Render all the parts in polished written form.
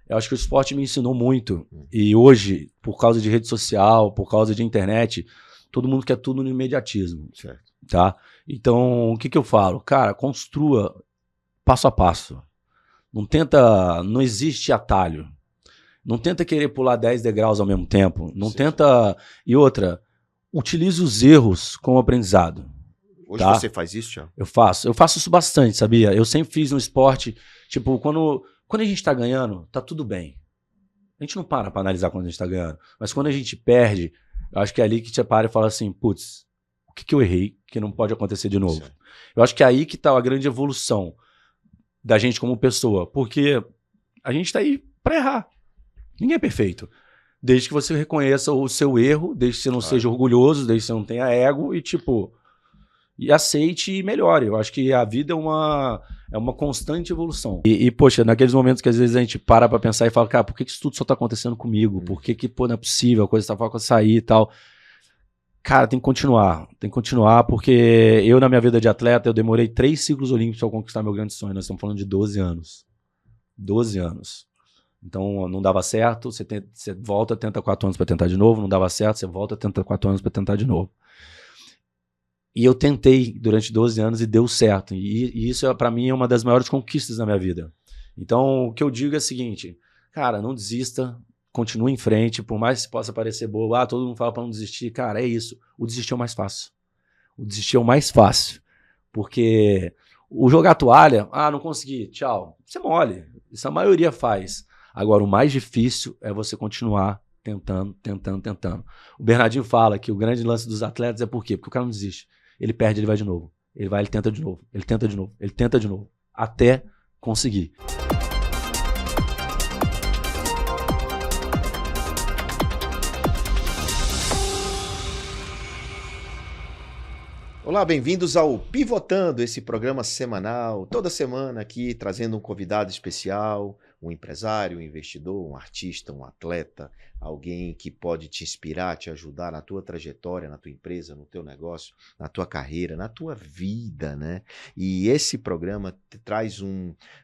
Eu acho que o esporte me ensinou muito. E hoje, por causa de rede social, por causa de internet, todo mundo quer tudo no imediatismo. Certo. Tá? Então, o que eu falo? Cara, construa passo a passo. Não existe atalho. Não tenta querer pular 10 degraus ao mesmo tempo. Não tenta... E outra, utilize os erros como aprendizado. Hoje tá? você faz isso, Thiago? Eu faço isso bastante, sabia? Eu sempre fiz no esporte, tipo, quando a gente tá ganhando, tá tudo bem. A gente não para pra analisar quando a gente tá ganhando. Mas quando a gente perde, eu acho que é ali que você para e fala assim, putz, o que eu errei que não pode acontecer de novo? Certo. Eu acho que é aí que tá a grande evolução da gente como pessoa. Porque a gente tá aí pra errar. Ninguém é perfeito. Desde que você reconheça o seu erro, desde que você não seja orgulhoso, desde que você não tenha ego e, tipo... E aceite e melhore. Eu acho que a vida é uma constante evolução. Poxa, naqueles momentos que às vezes a gente para pra pensar e fala, cara, por que isso tudo só tá acontecendo comigo? Por que pô, não é possível, a coisa tá falando que eu sair e tal? Cara, tem que continuar, porque eu na minha vida de atleta, eu demorei 3 ciclos olímpicos pra conquistar meu grande sonho. Nós estamos falando de 12 anos. 12 anos. Então, não dava certo, você volta, tenta 4 anos pra tentar de novo, não dava certo, você volta, tenta 4 anos pra tentar de novo. E eu tentei durante 12 anos e deu certo. E isso, pra mim, é uma das maiores conquistas da minha vida. Então, o que eu digo é o seguinte, cara, não desista, continue em frente, por mais que possa parecer bobo, todo mundo fala pra não desistir, cara, é isso. O desistir é o mais fácil. O desistir é o mais fácil. Porque o jogar toalha, não consegui, tchau. Você mole. Isso a maioria faz. Agora, o mais difícil é você continuar tentando. O Bernardinho fala que o grande lance dos atletas é por quê? Porque o cara não desiste. Ele perde, ele vai de novo. Ele vai, ele tenta de novo. Ele tenta de novo. Ele tenta de novo. Até conseguir. Olá, bem-vindos ao Pivotando, esse programa semanal, toda semana aqui trazendo um convidado especial, um empresário, um investidor, um artista, um atleta, alguém que pode te inspirar, te ajudar na tua trajetória, na tua empresa, no teu negócio, na tua carreira, na tua vida, né? E esse programa traz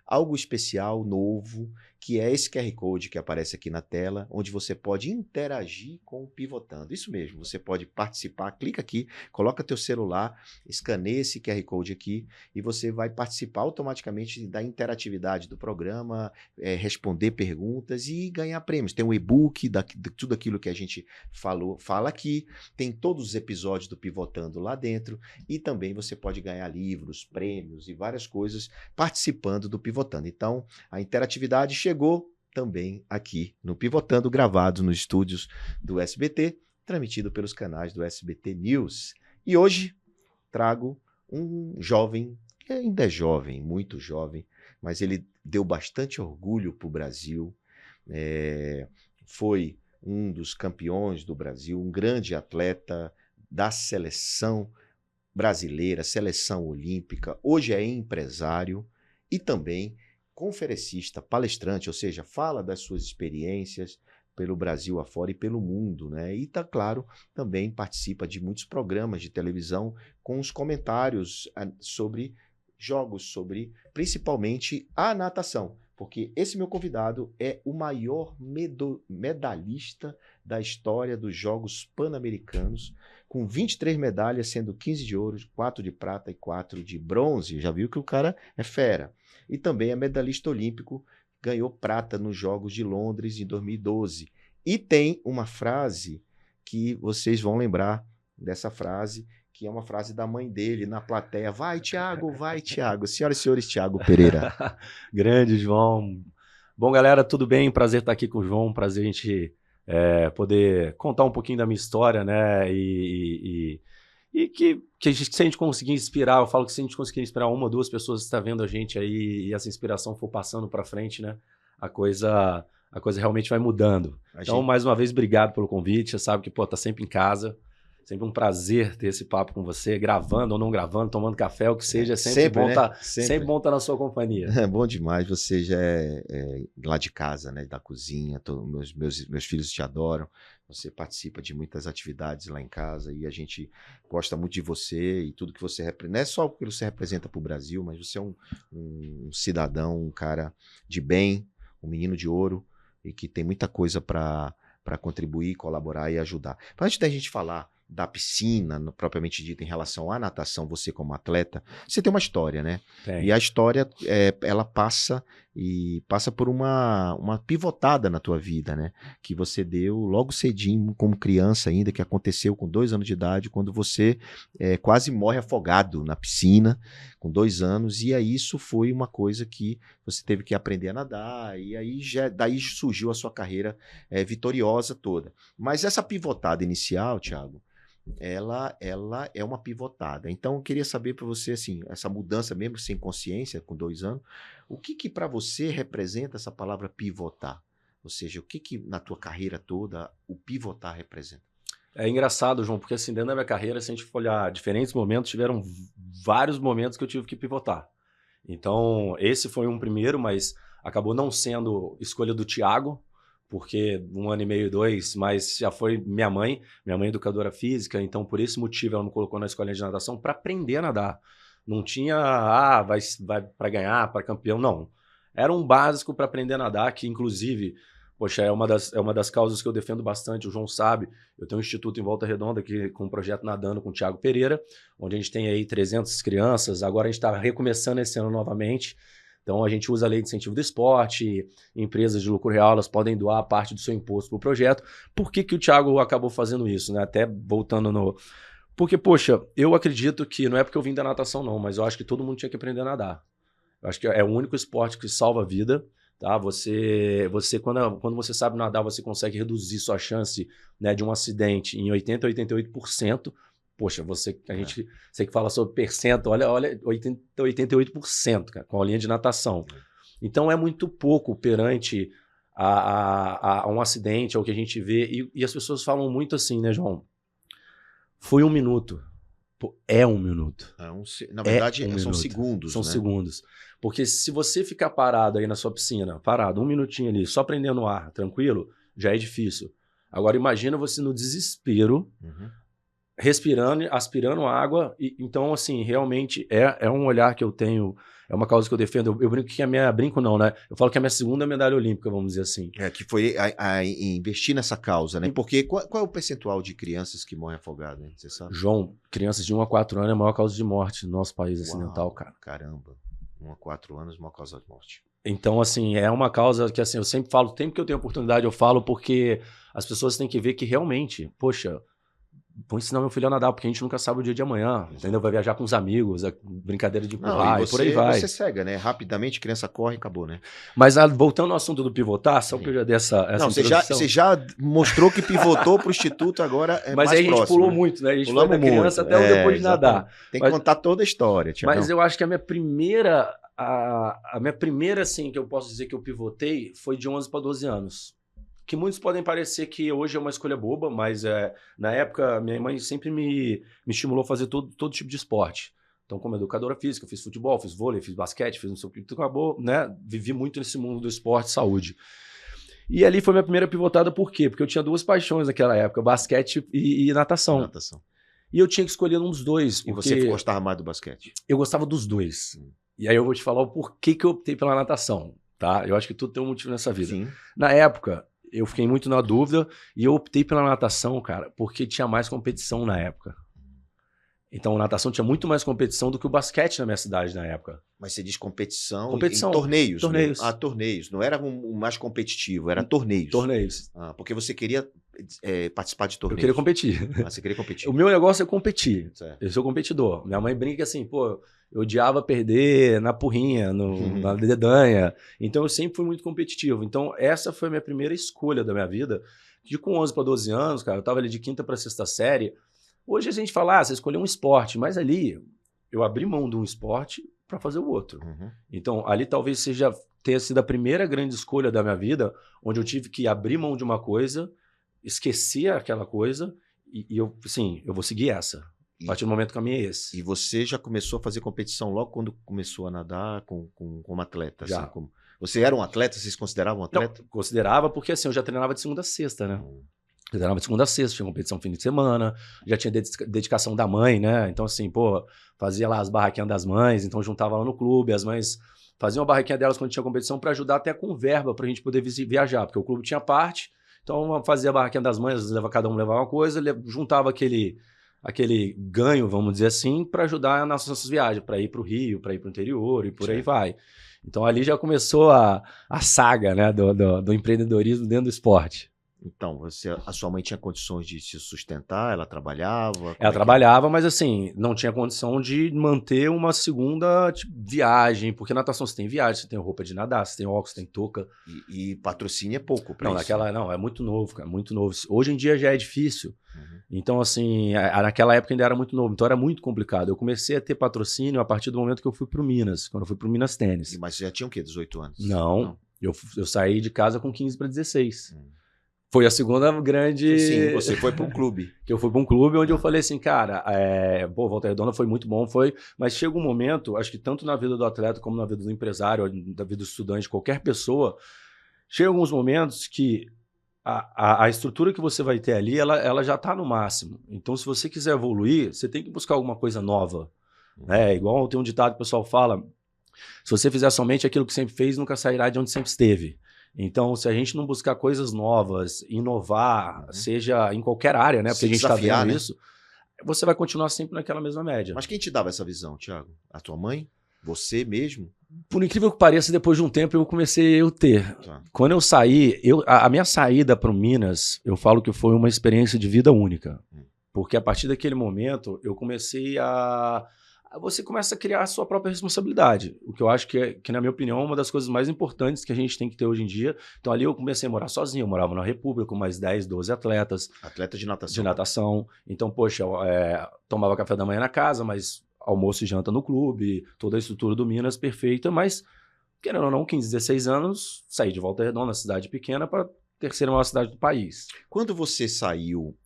algo especial, novo, que é esse QR Code que aparece aqui na tela, onde você pode interagir com o Pivotando. Isso mesmo, você pode participar, clica aqui, coloca teu celular, escaneia esse QR Code aqui e você vai participar automaticamente da interatividade do programa, responder perguntas e ganhar prêmios. Tem um e-book de tudo aquilo que a gente fala aqui, tem todos os episódios do Pivotando lá dentro e também você pode ganhar livros, prêmios e várias coisas participando do Pivotando. Então, a interatividade chegou também aqui no Pivotando, gravado nos estúdios do SBT, transmitido pelos canais do SBT News. E hoje trago um jovem, que ainda é jovem, muito jovem, mas ele deu bastante orgulho para o Brasil, foi um dos campeões do Brasil, um grande atleta da seleção brasileira, seleção olímpica, hoje é empresário e também conferencista, palestrante, ou seja, fala das suas experiências pelo Brasil afora e pelo mundo, né? E, claro, também participa de muitos programas de televisão com os comentários sobre jogos, sobre principalmente a natação, porque esse meu convidado é o maior medalhista da história dos Jogos Pan-Americanos, com 23 medalhas, sendo 15 de ouro, 4 de prata e 4 de bronze. Já viu que o cara é fera. E também é medalhista olímpico, ganhou prata nos Jogos de Londres em 2012. E tem uma frase que vocês vão lembrar dessa frase, que é uma frase da mãe dele na plateia. Vai, Thiago, vai, Thiago. Senhoras e senhores, Thiago Pereira. Grande, João. Bom, galera, tudo bem? Prazer estar aqui com o João, prazer a gente poder contar um pouquinho da minha história, né? E que se a gente conseguir inspirar, eu falo que se a gente conseguir inspirar uma ou duas pessoas que estão vendo a gente aí e essa inspiração for passando para frente, né? A coisa realmente vai mudando. Então, mais uma vez, obrigado pelo convite. Você sabe que, tá sempre em casa. Sempre um prazer ter esse papo com você, gravando ou não gravando, tomando café, o que seja. É sempre bom, né? Sempre bom estar na sua companhia. É bom demais. Você já é lá de casa, né? Da cozinha. Meus filhos te adoram. Você participa de muitas atividades lá em casa e a gente gosta muito de você e tudo que você representa. Não é só porque você representa para o Brasil, mas você é um cidadão, um cara de bem, um menino de ouro. e que tem muita coisa para contribuir, colaborar e ajudar. Mas antes da gente falar da piscina, propriamente dita, em relação à natação, você como atleta, você tem uma história, né? Tem. E a história, ela passa por uma pivotada na tua vida, né? Que você deu logo cedinho, como criança ainda, que aconteceu com 2 anos de idade, quando você quase morre afogado na piscina, com 2 anos, e aí isso foi uma coisa que você teve que aprender a nadar, e aí daí surgiu a sua carreira vitoriosa toda. Mas essa pivotada inicial, Thiago, ela é uma pivotada. Então, eu queria saber para você, assim, essa mudança, mesmo sem consciência, com 2 anos, o que para você representa essa palavra pivotar? Ou seja, o que na tua carreira toda o pivotar representa? É engraçado, João, porque assim, dentro da minha carreira, se a gente for olhar diferentes momentos, tiveram vários momentos que eu tive que pivotar. Então, esse foi um primeiro, mas acabou não sendo escolha do Thiago, porque 1 ano e meio, 2, mas já foi minha mãe é educadora física, então por esse motivo ela me colocou na escolinha de natação para aprender a nadar. Não tinha, vai para ganhar, para campeão, não. Era um básico para aprender a nadar, que inclusive, poxa, é uma das causas que eu defendo bastante, o João sabe, eu tenho um instituto em Volta Redonda aqui, com um projeto Nadando com o Thiago Pereira, onde a gente tem aí 300 crianças, agora a gente está recomeçando esse ano novamente. Então, a gente usa a lei de incentivo do esporte, empresas de lucro real, elas podem doar parte do seu imposto para o projeto. Por que o Thiago acabou fazendo isso, né? Até voltando no... Porque, poxa, eu acredito que, não é porque eu vim da natação não, mas eu acho que todo mundo tinha que aprender a nadar. Eu acho que é o único esporte que salva a vida, tá? Você quando você sabe nadar, você consegue reduzir sua chance, né, de um acidente em 80% a 88%. Poxa, você que fala sobre percento, olha 80%, 88%, cara, com a linha de natação. Então é muito pouco perante a um acidente, ao que a gente vê. E as pessoas falam muito assim, né, João? Foi 1 minuto. Pô, é 1 minuto. Na verdade, são minuto. Segundos, São né? segundos. Porque se você ficar parado aí na sua piscina, parado 1 minutinho ali, só prendendo ar, tranquilo, já é difícil. Agora imagina você no desespero, respirando, aspirando água. Então, assim, realmente é um olhar que eu tenho, é uma causa que eu defendo. Eu brinco que brinco não, né? Eu falo que é a minha 2ª medalha olímpica, vamos dizer assim. Que foi investir nessa causa, né? Porque qual é o percentual de crianças que morrem afogadas, né? Você sabe? João, crianças de 1 a 4 anos é a maior causa de morte no nosso país ocidental, cara. Caramba, 1 a 4 anos, maior causa de morte. Então, assim, é uma causa que, assim, eu sempre falo, sempre que eu tenho oportunidade eu falo, porque as pessoas têm que ver que realmente, poxa, vou ensinar meu filho a nadar, porque a gente nunca sabe o dia de amanhã, entendeu? Vai viajar com os amigos, brincadeira de empurrar, e por aí vai. Você cega, né? Rapidamente, criança corre e acabou, né? Mas voltando ao assunto do pivotar, só que eu já dei essa não, você já mostrou que pivotou para o instituto, agora é mas mais aí a gente próximo, pulou né? muito, né? A gente Pulamos foi da criança muito. até o depois de nadar. Tem que contar toda a história, Thiago. Mas eu acho que a minha primeira, assim, que eu posso dizer que eu pivotei foi de 11 para 12 anos. Que muitos podem parecer que hoje é uma escolha boba, mas na época minha mãe sempre me estimulou a fazer todo tipo de esporte. Então, como educadora física, eu fiz futebol, fiz vôlei, fiz basquete, fiz não sei o que, então acabou, né? Vivi muito nesse mundo do esporte e saúde. E ali foi minha primeira pivotada, por quê? Porque eu tinha 2 paixões naquela época, basquete e natação. E eu tinha que escolher um dos dois. E você gostava mais do basquete? Eu gostava dos dois. E aí eu vou te falar o porquê que eu optei pela natação, tá? Eu acho que tudo tem um motivo nessa vida. Sim. Na época, eu fiquei muito na dúvida e eu optei pela natação, cara, porque tinha mais competição na época. Então, a natação tinha muito mais competição do que o basquete na minha cidade na época. Mas você diz competição em torneios. Torneios. Né? Torneios. Não era o mais competitivo, era torneios. Torneios. Porque você queria participar de torneios. Eu queria competir. Você queria competir. O meu negócio é competir. Certo. Eu sou competidor. Minha mãe brinca assim, pô, eu odiava perder na porrinha, na dedanha. Então, eu sempre fui muito competitivo. Então, essa foi a minha primeira escolha da minha vida. De com 11 para 12 anos, cara, eu tava ali de 5ª para 6ª série. Hoje a gente fala, você escolheu um esporte, mas ali eu abri mão de um esporte para fazer o outro. Então, ali talvez tenha sido a primeira grande escolha da minha vida, onde eu tive que abrir mão de uma coisa, esquecer aquela coisa, e eu, assim, eu vou seguir essa. A partir do momento que a minha é esse. E você já começou a fazer competição logo quando começou a nadar como atleta? Já. Assim, você era um atleta? Vocês consideravam um atleta? Não, considerava, porque assim, eu já treinava de 2ª a 6ª, né? Eu treinava de 2ª a 6ª, tinha competição fim de semana, já tinha dedicação da mãe, né? Então, assim, pô, fazia lá as barraquinhas das mães, então juntava lá no clube, as mães faziam a barraquinha delas quando tinha competição para ajudar até com verba para a gente poder viajar, porque o clube tinha parte, então fazia a barraquinha das mães, cada um levava uma coisa, juntava aquele ganho, vamos dizer assim, para ajudar nas nossas viagens, para ir para o Rio, para ir para o interior e por aí vai. Então ali já começou a saga, né, do empreendedorismo dentro do esporte. Então, a sua mãe tinha condições de se sustentar? Ela trabalhava? Ela trabalhava, mas assim, não tinha condição de manter uma segunda viagem, porque natação você tem viagem, você tem roupa de nadar, você tem óculos, você tem touca. E patrocínio é pouco para isso? Não, é muito novo, cara, muito novo. Hoje em dia já é difícil. Então, assim, naquela época ainda era muito novo, então era muito complicado. Eu comecei a ter patrocínio a partir do momento que eu fui pro Minas, quando eu fui pro Minas Tênis. Mas já tinha o quê? 18 anos? Não. Eu saí de casa com 15 para 16. Foi a segunda grande... Sim, você foi para um clube. Que eu fui para um clube onde eu falei assim, cara, Volta Redonda foi muito bom, mas chega um momento, acho que tanto na vida do atleta como na vida do empresário, da vida do estudante, qualquer pessoa, chega alguns momentos que a estrutura que você vai ter ali, ela já está no máximo. Então, se você quiser evoluir, você tem que buscar alguma coisa nova. Igual tem um ditado que o pessoal fala, se você fizer somente aquilo que sempre fez, nunca sairá de onde sempre esteve. Então, se a gente não buscar coisas novas, inovar, seja em qualquer área, né? Porque a gente está vendo isso, você vai continuar sempre naquela mesma média. Mas quem te dava essa visão, Thiago? A tua mãe? Você mesmo? Por incrível que pareça, depois de um tempo eu comecei a ter. Quando eu saí, a minha saída para o Minas, eu falo que foi uma experiência de vida única. Porque a partir daquele momento, eu comecei você começa a criar a sua própria responsabilidade. O que eu acho que, na minha opinião, é uma das coisas mais importantes que a gente tem que ter hoje em dia. Então, ali eu comecei a morar sozinho. Eu morava na República com mais 10, 12 atletas. Atleta de natação. De natação. Então, poxa, eu tomava café da manhã na casa, mas almoço e janta no clube, toda a estrutura do Minas perfeita. Mas, querendo ou não, 15, 16 anos, saí de Volta Redonda, cidade pequena, para a terceira maior cidade do país. Quando você saiu...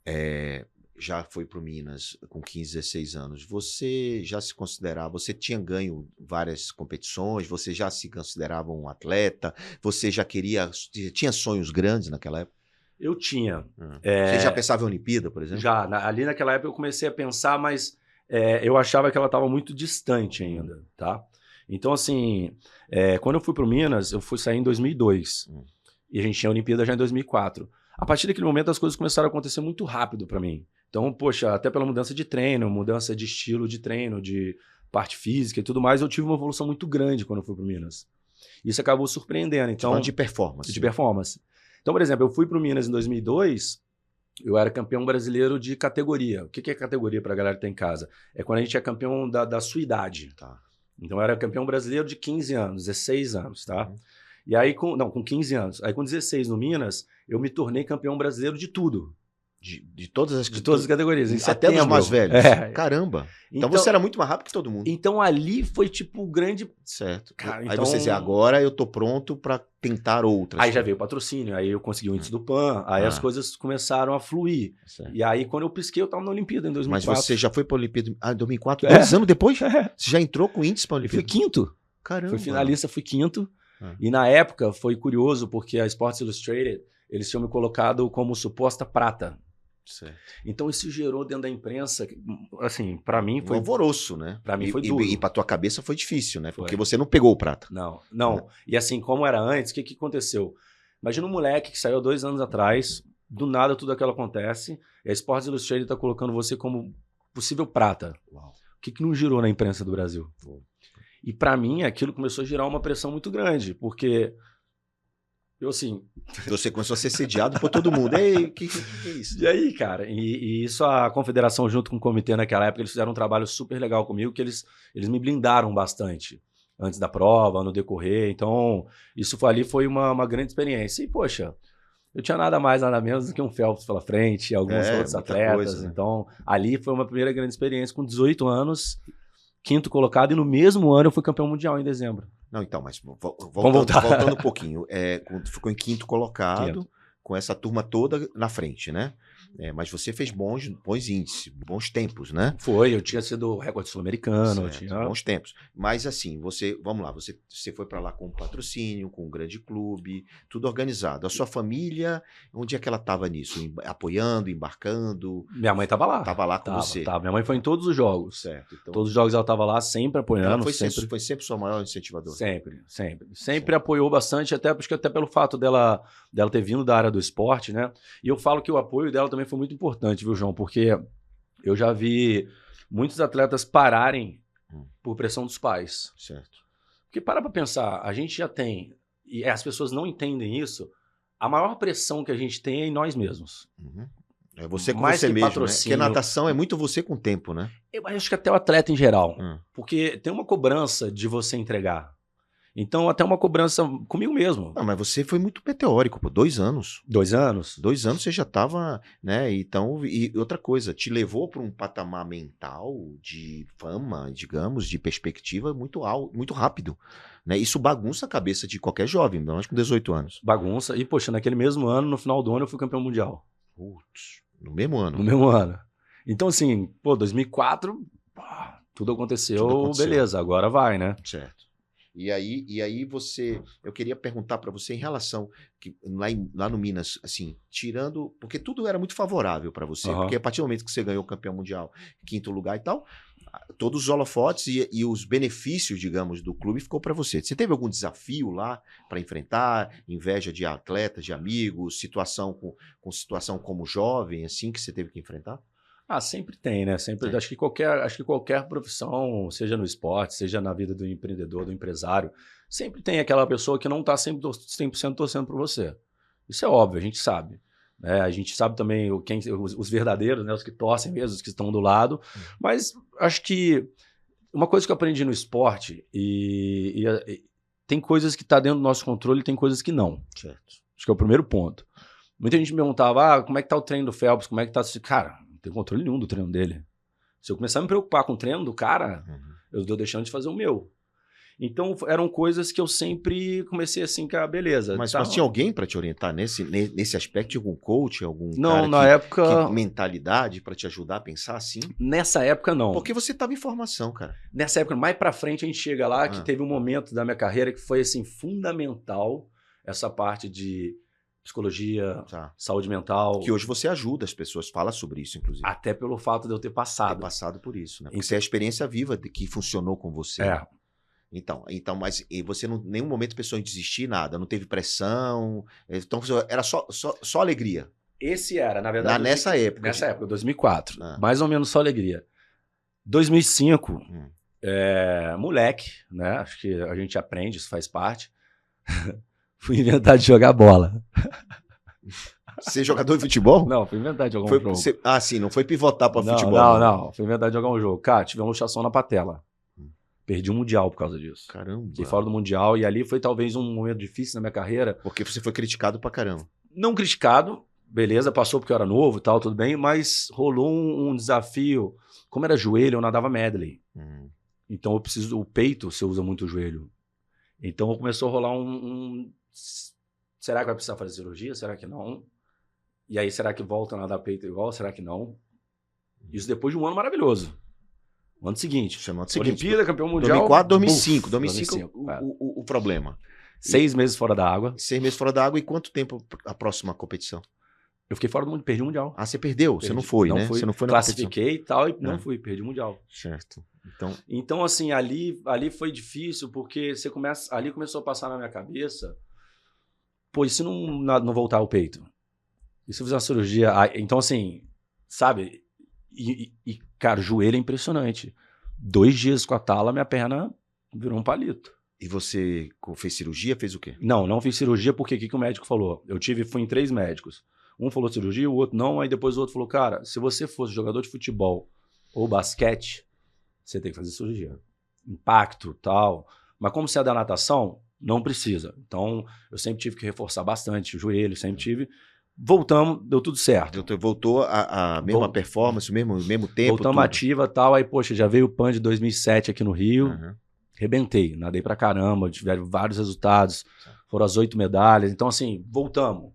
já foi para o Minas com 15, 16 anos, você já se considerava, você tinha ganho várias competições, você já se considerava um atleta, você já tinha sonhos grandes naquela época? Eu tinha. Você já pensava em Olimpíada, por exemplo? Já, ali naquela época eu comecei a pensar, mas eu achava que ela estava muito distante ainda, tá? Então, assim, quando eu fui para o Minas, eu fui sair em 2002, e a gente tinha a Olimpíada já em 2004. A partir daquele momento as coisas começaram a acontecer muito rápido para mim. Então, poxa, até pela mudança de treino, mudança de estilo de treino, de parte física e tudo mais, eu tive uma evolução muito grande quando eu fui para o Minas. Isso acabou surpreendendo. Então, de performance. De performance. Então, por exemplo, eu fui para o Minas em 2002, eu era campeão brasileiro de categoria. O que é categoria para a galera que tem em casa? É quando a gente é campeão da sua idade. Tá. Então, eu era campeão brasileiro de 15 anos, 16 anos, tá? E aí, com 15 anos. Aí, com 16 no Minas, eu me tornei campeão brasileiro de tudo. De todas as categorias. Até dos mais velhos. Caramba. Então você era muito mais rápido que todo mundo. Então ali foi tipo o grande... Certo. Cara, aí você dizia, agora eu tô pronto para tentar outras. Aí já veio o patrocínio, aí eu consegui o índice do PAN, aí as coisas começaram a fluir. Certo. E aí quando eu pisquei, eu tava na Olimpíada em 2004. Mas você já foi pra Olimpíada em 2004? 2 anos depois? Você já entrou com índice pra Olimpíada? Eu fui quinto. Caramba. Fui finalista, fui quinto. E na época foi curioso, porque a Sports Illustrated, eles tinham me colocado como suposta prata. Certo. Então isso gerou dentro da imprensa, assim, para mim foi... Um alvoroço, né? Para mim foi duro. E pra tua cabeça foi difícil, né? Porque você não pegou o prata. Não. E assim, como era antes, o que aconteceu? Imagina um moleque que saiu 2 anos atrás, do nada tudo aquilo acontece, e a Sports Illustrated tá colocando você como possível prata. Uau. O que não girou na imprensa do Brasil? E para mim aquilo começou a gerar uma pressão muito grande, porque... Eu, assim... Você começou a ser sediado por todo mundo. Ei, que é isso? E aí, cara, e isso a confederação junto com o comitê naquela época, eles fizeram um trabalho super legal comigo, que eles me blindaram bastante antes da prova, no decorrer. Então, isso foi uma grande experiência. E, poxa, eu tinha nada mais, nada menos do que um Phelps pela frente, alguns outros atletas. Coisa, né? Então, ali foi uma primeira grande experiência com 18 anos, quinto colocado, e no mesmo ano eu fui campeão mundial em dezembro. Não, então, mas voltando um pouquinho. Ficou em quinto colocado, com essa turma toda na frente, né? Mas você fez bons índices, bons tempos, né? Foi, eu tinha sido recorde sul-americano, eu Certo, tinha... bons tempos. Mas assim, vamos lá, você foi para lá com um patrocínio, com um grande clube, tudo organizado. A sua família, onde é que ela estava nisso? Apoiando, embarcando? Minha mãe estava lá. Estava lá com você? Tava. Minha mãe foi em todos os jogos. Certo. Então, todos os jogos ela estava lá, sempre apoiando. Ela foi sempre sua maior incentivadora? Sempre apoiou bastante, até pelo fato dela ter vindo da área do esporte, né? E eu falo que o apoio dela também foi muito importante, viu, João? Porque eu já vi muitos atletas pararem por pressão dos pais. Certo. Porque para pensar, a gente já tem, e as pessoas não entendem isso, a maior pressão que a gente tem é em nós mesmos. É você com Mais você que mesmo, patrocínio. né? Porque natação é muito você com o tempo, né? Eu acho que até o atleta em geral. Porque tem uma cobrança de você entregar. Então, até uma cobrança comigo mesmo. Mas você foi muito meteórico, pô. 2 anos. 2 anos? 2 anos você já estava, né? Então, e outra coisa, te levou para um patamar mental de fama, digamos, de perspectiva muito alto, muito rápido. Né? Isso bagunça a cabeça de qualquer jovem, mas com 18 anos. Bagunça. E, poxa, naquele mesmo ano, no final do ano, eu fui campeão mundial. Putz, no mesmo ano. No mesmo ano. Então, assim, 2004, tudo aconteceu, beleza, agora vai, né? Certo. E aí eu queria perguntar para você em relação que lá no Minas, assim, tirando, porque tudo era muito favorável para você, porque a partir do momento que você ganhou o campeão mundial, 5º lugar e tal, todos os holofotes e os benefícios, digamos, do clube ficou para você. Você teve algum desafio lá para enfrentar, inveja de atletas, de amigos, situação como jovem, assim, que você teve que enfrentar? Sempre tem, né? Sempre. Acho que qualquer profissão, seja no esporte, seja na vida do empreendedor, do empresário, sempre tem aquela pessoa que não está 100% torcendo por você. Isso é óbvio, a gente sabe. Né? A gente sabe também os verdadeiros, né? Os que torcem mesmo, os que estão do lado. Mas acho que uma coisa que eu aprendi no esporte, tem coisas que estão dentro do nosso controle e tem coisas que não. Certo. Acho que é o primeiro ponto. Muita gente me perguntava, como é que tá o treino do Phelps, como é que tá... Cara, não tenho controle nenhum do treino dele. Se eu começar a me preocupar com o treino do cara, eu estou deixando de fazer o meu. Então, eram coisas que eu sempre comecei assim, beleza. Mas tinha alguém para te orientar nesse aspecto? Tinha algum coach, algum cara na época... que mentalidade para te ajudar a pensar assim? Nessa época, não. Porque você estava em formação, cara. Nessa época, mais para frente, a gente chega lá, que teve um momento da minha carreira que foi, assim, fundamental, essa parte de psicologia, saúde mental. Que hoje você ajuda as pessoas, fala sobre isso, inclusive. Até pelo fato de eu ter passado. Ter passado por isso, né? Porque isso é a experiência viva que funcionou com você. Então, mas você em nenhum momento pensou em desistir, nada, não teve pressão, então era só alegria. Esse era, na verdade... Nessa época. Nessa época, 2004. Mais ou menos só alegria. 2005, moleque, né? Acho que a gente aprende, isso faz parte. Fui inventar de jogar bola. Ser jogador de futebol? Não, fui inventar de jogar um jogo. Sim, não foi pivotar para futebol. Não. Fui inventar de jogar um jogo. Cara, tive uma luxação na patela. Perdi um mundial por causa disso. Caramba. Fiquei fora do mundial e ali foi talvez um momento difícil na minha carreira. Porque você foi criticado pra caramba. Não criticado, beleza, passou porque eu era novo e tal, tudo bem, mas rolou um desafio. Como era joelho, eu nadava medley. Então o peito, você usa muito o joelho. Então começou a rolar será que vai precisar fazer cirurgia? Será que não? E aí, será que volta a nadar peito igual? Será que não? Isso depois de um ano maravilhoso. No ano seguinte. Olimpíada, campeão mundial. 2004, 2005. 2005 o problema. 6 meses fora da água. 6 meses fora da água. E quanto tempo a próxima competição? Eu fiquei fora do mundo, perdi o mundial. Você perdeu? Você não foi, né? Fui. Você não foi na classifiquei e tal, e não fui, perdi o mundial. Certo. Então assim, ali foi difícil, porque ali começou a passar na minha cabeça, pô, e se não voltar o peito? E se eu fizer uma cirurgia? Então assim, sabe? E cara, o joelho é impressionante. 2 dias com a tala, minha perna virou um palito. E você fez cirurgia? Fez o quê? Não fiz cirurgia, porque o que o médico falou? Fui em 3 médicos. Um falou cirurgia, o outro não, aí depois o outro falou, cara, se você fosse jogador de futebol ou basquete, você tem que fazer cirurgia. Impacto, tal. Mas como você é da natação, não precisa. Então, eu sempre tive que reforçar bastante o joelho, sempre tive. Voltamos, deu tudo certo. Voltou a mesma performance, o mesmo tempo? Voltamos ativa e tal, aí, poxa, já veio o PAN de 2007 aqui no Rio, rebentei, nadei pra caramba, tiveram vários resultados, foram as 8 medalhas, então assim, voltamos.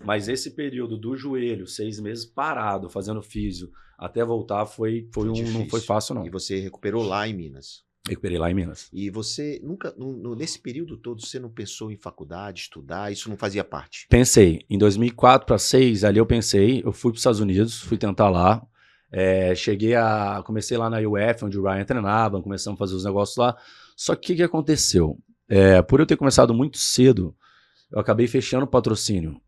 Mas esse período do joelho, 6 meses parado, fazendo físio, até voltar não foi fácil, não. E você recuperou lá em Minas. Recuperei lá em Minas. E você nunca, nesse período todo, você não pensou em faculdade, estudar? Isso não fazia parte? Pensei. Em 2004 para 2006, ali eu pensei, eu fui para os Estados Unidos, fui tentar lá. Comecei lá na UF, onde o Ryan treinava, começamos a fazer os negócios lá. Só que o que aconteceu? Por eu ter começado muito cedo, eu acabei fechando o patrocínio.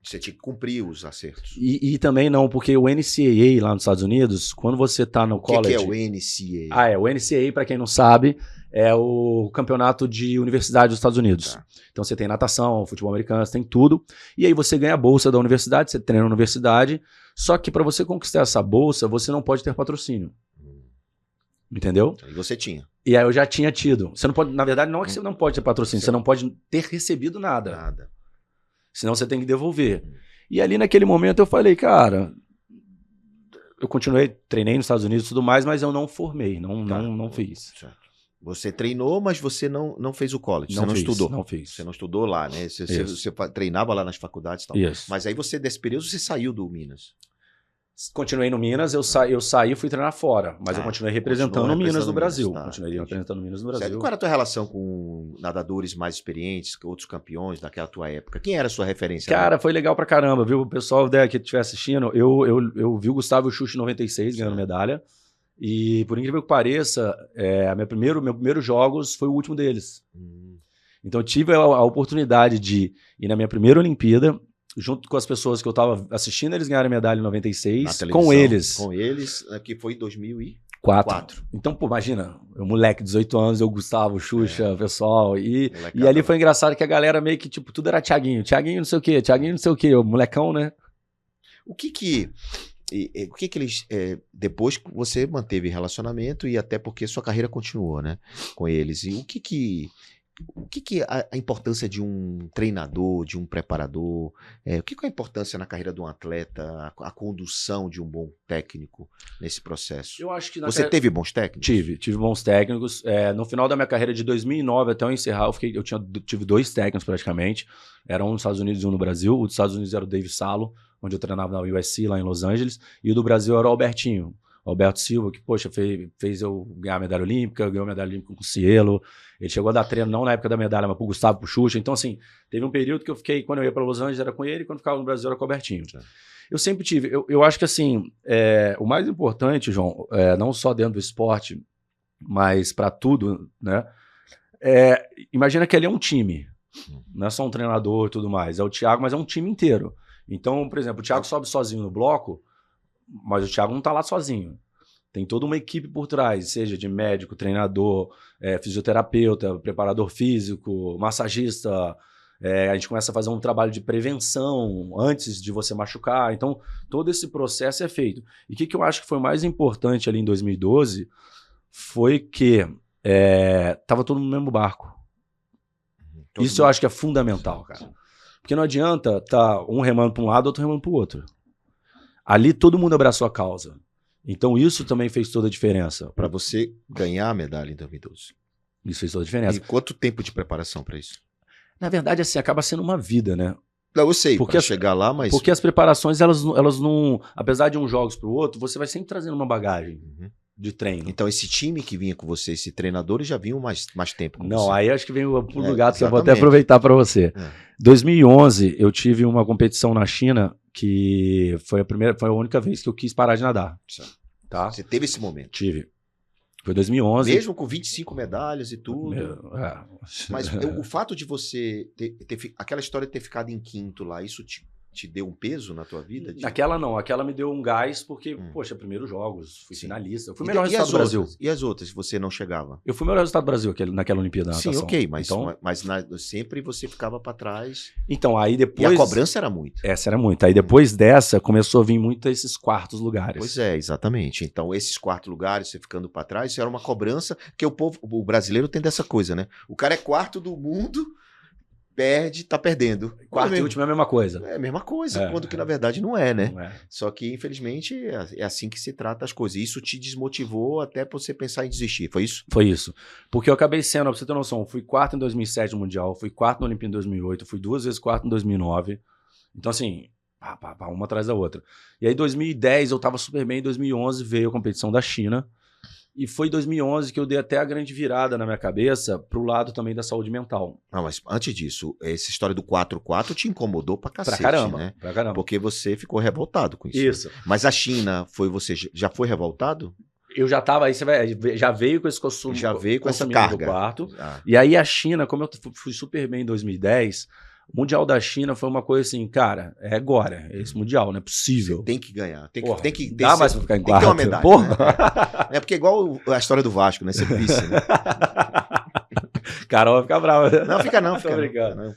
Você tinha que cumprir os acertos. E também não, porque o NCAA lá nos Estados Unidos, quando você tá no college... O que é o NCAA? O NCAA, para quem não sabe, é o campeonato de universidade dos Estados Unidos. Tá. Então você tem natação, futebol americano, você tem tudo. E aí você ganha a bolsa da universidade, você treina na universidade. Só que para você conquistar essa bolsa, você não pode ter patrocínio. Entendeu? E você tinha. E aí eu já tinha tido. Você não pode, na verdade, não é que você não pode ter patrocínio, você não pode ter recebido nada. Senão você tem que devolver. E ali naquele momento eu falei, cara, eu continuei, treinei nos Estados Unidos e tudo mais, mas eu não formei, não fiz. Certo. Você treinou, mas você não fez o college, Não você não fiz, estudou. Não fiz. Você não estudou lá, né? Você treinava lá nas faculdades e tal. Isso. Mas aí você, desse período, você saiu do Minas. Continuei no Minas, eu saí e fui treinar fora, mas eu continuei representando o Minas no Brasil. Continuei representando o Minas no Brasil. Certo. Qual era a tua relação com nadadores mais experientes, outros campeões daquela tua época? Quem era a sua referência? Cara, foi legal pra caramba, viu? O pessoal que estiver assistindo, eu vi o Gustavo Xuxa em 96 ganhando medalha. E por incrível que pareça, meu primeiro jogos foi o último deles. Então eu tive a oportunidade de ir na minha primeira Olimpíada, junto com as pessoas que eu tava assistindo eles ganharem medalha em 96, com eles. Com eles, que foi em 2004. Então, pô, imagina, eu moleque, 18 anos, eu Gustavo, Xuxa, pessoal, e ali foi engraçado que a galera meio que, tipo, tudo era Thiaguinho não sei o quê, o molecão, né? O que eles, depois que você manteve relacionamento e até porque sua carreira continuou, né, com eles, e o que a importância de um treinador, de um preparador, o que é a importância na carreira de um atleta, a condução de um bom técnico nesse processo? Eu acho que você teve bons técnicos? Tive bons técnicos. No final da minha carreira de 2009 até eu encerrar, tive 2 técnicos praticamente. Era um nos Estados Unidos e um no Brasil. O dos Estados Unidos era o Dave Salo, onde eu treinava na USC, lá em Los Angeles. E o do Brasil era o Albertinho. Alberto Silva, que, poxa, fez eu ganhar a medalha olímpica, ganhou a medalha olímpica com o Cielo. Ele chegou a dar treino, não na época da medalha, mas pro Gustavo, pro Xuxa. Então, assim, teve um período que eu fiquei, quando eu ia para Los Angeles era com ele, e quando ficava no Brasil era com o Albertinho. Eu sempre tive, eu acho que, assim, o mais importante, João, não só dentro do esporte, mas para tudo, né? Imagina que ele é um time, não é só um treinador e tudo mais. É o Thiago, mas é um time inteiro. Então, por exemplo, o Thiago sobe sozinho no bloco, mas o Thiago não tá lá sozinho. Tem toda uma equipe por trás, seja de médico, treinador, fisioterapeuta, preparador físico, massagista. A gente começa a fazer um trabalho de prevenção antes de você machucar. Então, todo esse processo é feito. E o que eu acho que foi mais importante ali em 2012 foi que tava todo mundo no mesmo barco. Isso eu acho que é fundamental, cara. Porque não adianta tá um remando para um lado, outro remando para o outro. Ali todo mundo abraçou a causa. Então isso também fez toda a diferença. Para você ganhar a medalha em 2012. Isso fez toda a diferença. E quanto tempo de preparação para isso? Na verdade, assim, acaba sendo uma vida, né? Não, eu sei, porque chegar lá, mas... Porque as preparações, elas não... Apesar de uns jogos para o outro, você vai sempre trazendo uma bagagem de treino. Então esse time que vinha com você, esse treinador, já vinham mais tempo com você. Não, aí acho que vem o pulo do gato que eu vou até aproveitar para você. 2011, eu tive uma competição na China que foi a única vez que eu quis parar de nadar. Tá? Você teve esse momento? Tive. Foi 2011. Mesmo com 25 medalhas e tudo. Mas o fato de você aquela história de ter ficado em quinto lá, isso te deu um peso na tua vida? Aquela não, aquela me deu um gás porque, poxa, primeiros jogos, fui finalista. Eu fui o melhor resultado do Brasil. E as outras, você não chegava? Eu fui o melhor resultado do Brasil naquela Olimpíada. Sim, ok, mas sempre você ficava para trás. Então, aí depois... E a cobrança era muito. Essa era muito. Aí depois dessa, começou a vir muito esses quartos lugares. Pois é, exatamente. Então, esses quartos lugares, você ficando para trás, isso era uma cobrança, que o brasileiro tem dessa coisa, né? O cara é quarto do mundo... Perde, tá perdendo. Quarto e último é a mesma coisa. É a mesma coisa, quando que na verdade não é, né? Não é. Só que, infelizmente, é assim que se trata as coisas. Isso te desmotivou até pra você pensar em desistir, foi isso? Foi isso. Porque eu acabei sendo, pra você ter noção, fui quarto em 2007 no Mundial, fui quarto na Olimpíada em 2008, fui 2 vezes quarto em 2009. Então, assim, uma atrás da outra. E aí, em 2010, eu tava super bem. Em 2011, veio a competição da China. E foi em 2011 que eu dei até a grande virada na minha cabeça pro lado também da saúde mental. Não, mas antes disso, essa história do 4-4 te incomodou pra cacete, né? Pra caramba. Porque você ficou revoltado com isso. Isso. Mas a China, você já foi revoltado? Eu já tava, aí já veio com esse consumo. Já veio com essa consumindo carga. do quarto. Ah, E aí a China, como eu fui super bem em 2010, o Mundial da China foi uma coisa assim, cara, é agora, é esse Mundial, não é possível. você tem que ganhar. Porra, Tem que dá mais pra ficar em tem que ter quarto. uma medalha. Porra. Né? É porque é igual a história do Vasco, né? Você vice, né? Carol vai ficar brava. Não, fica não, Tô fica brincando. não.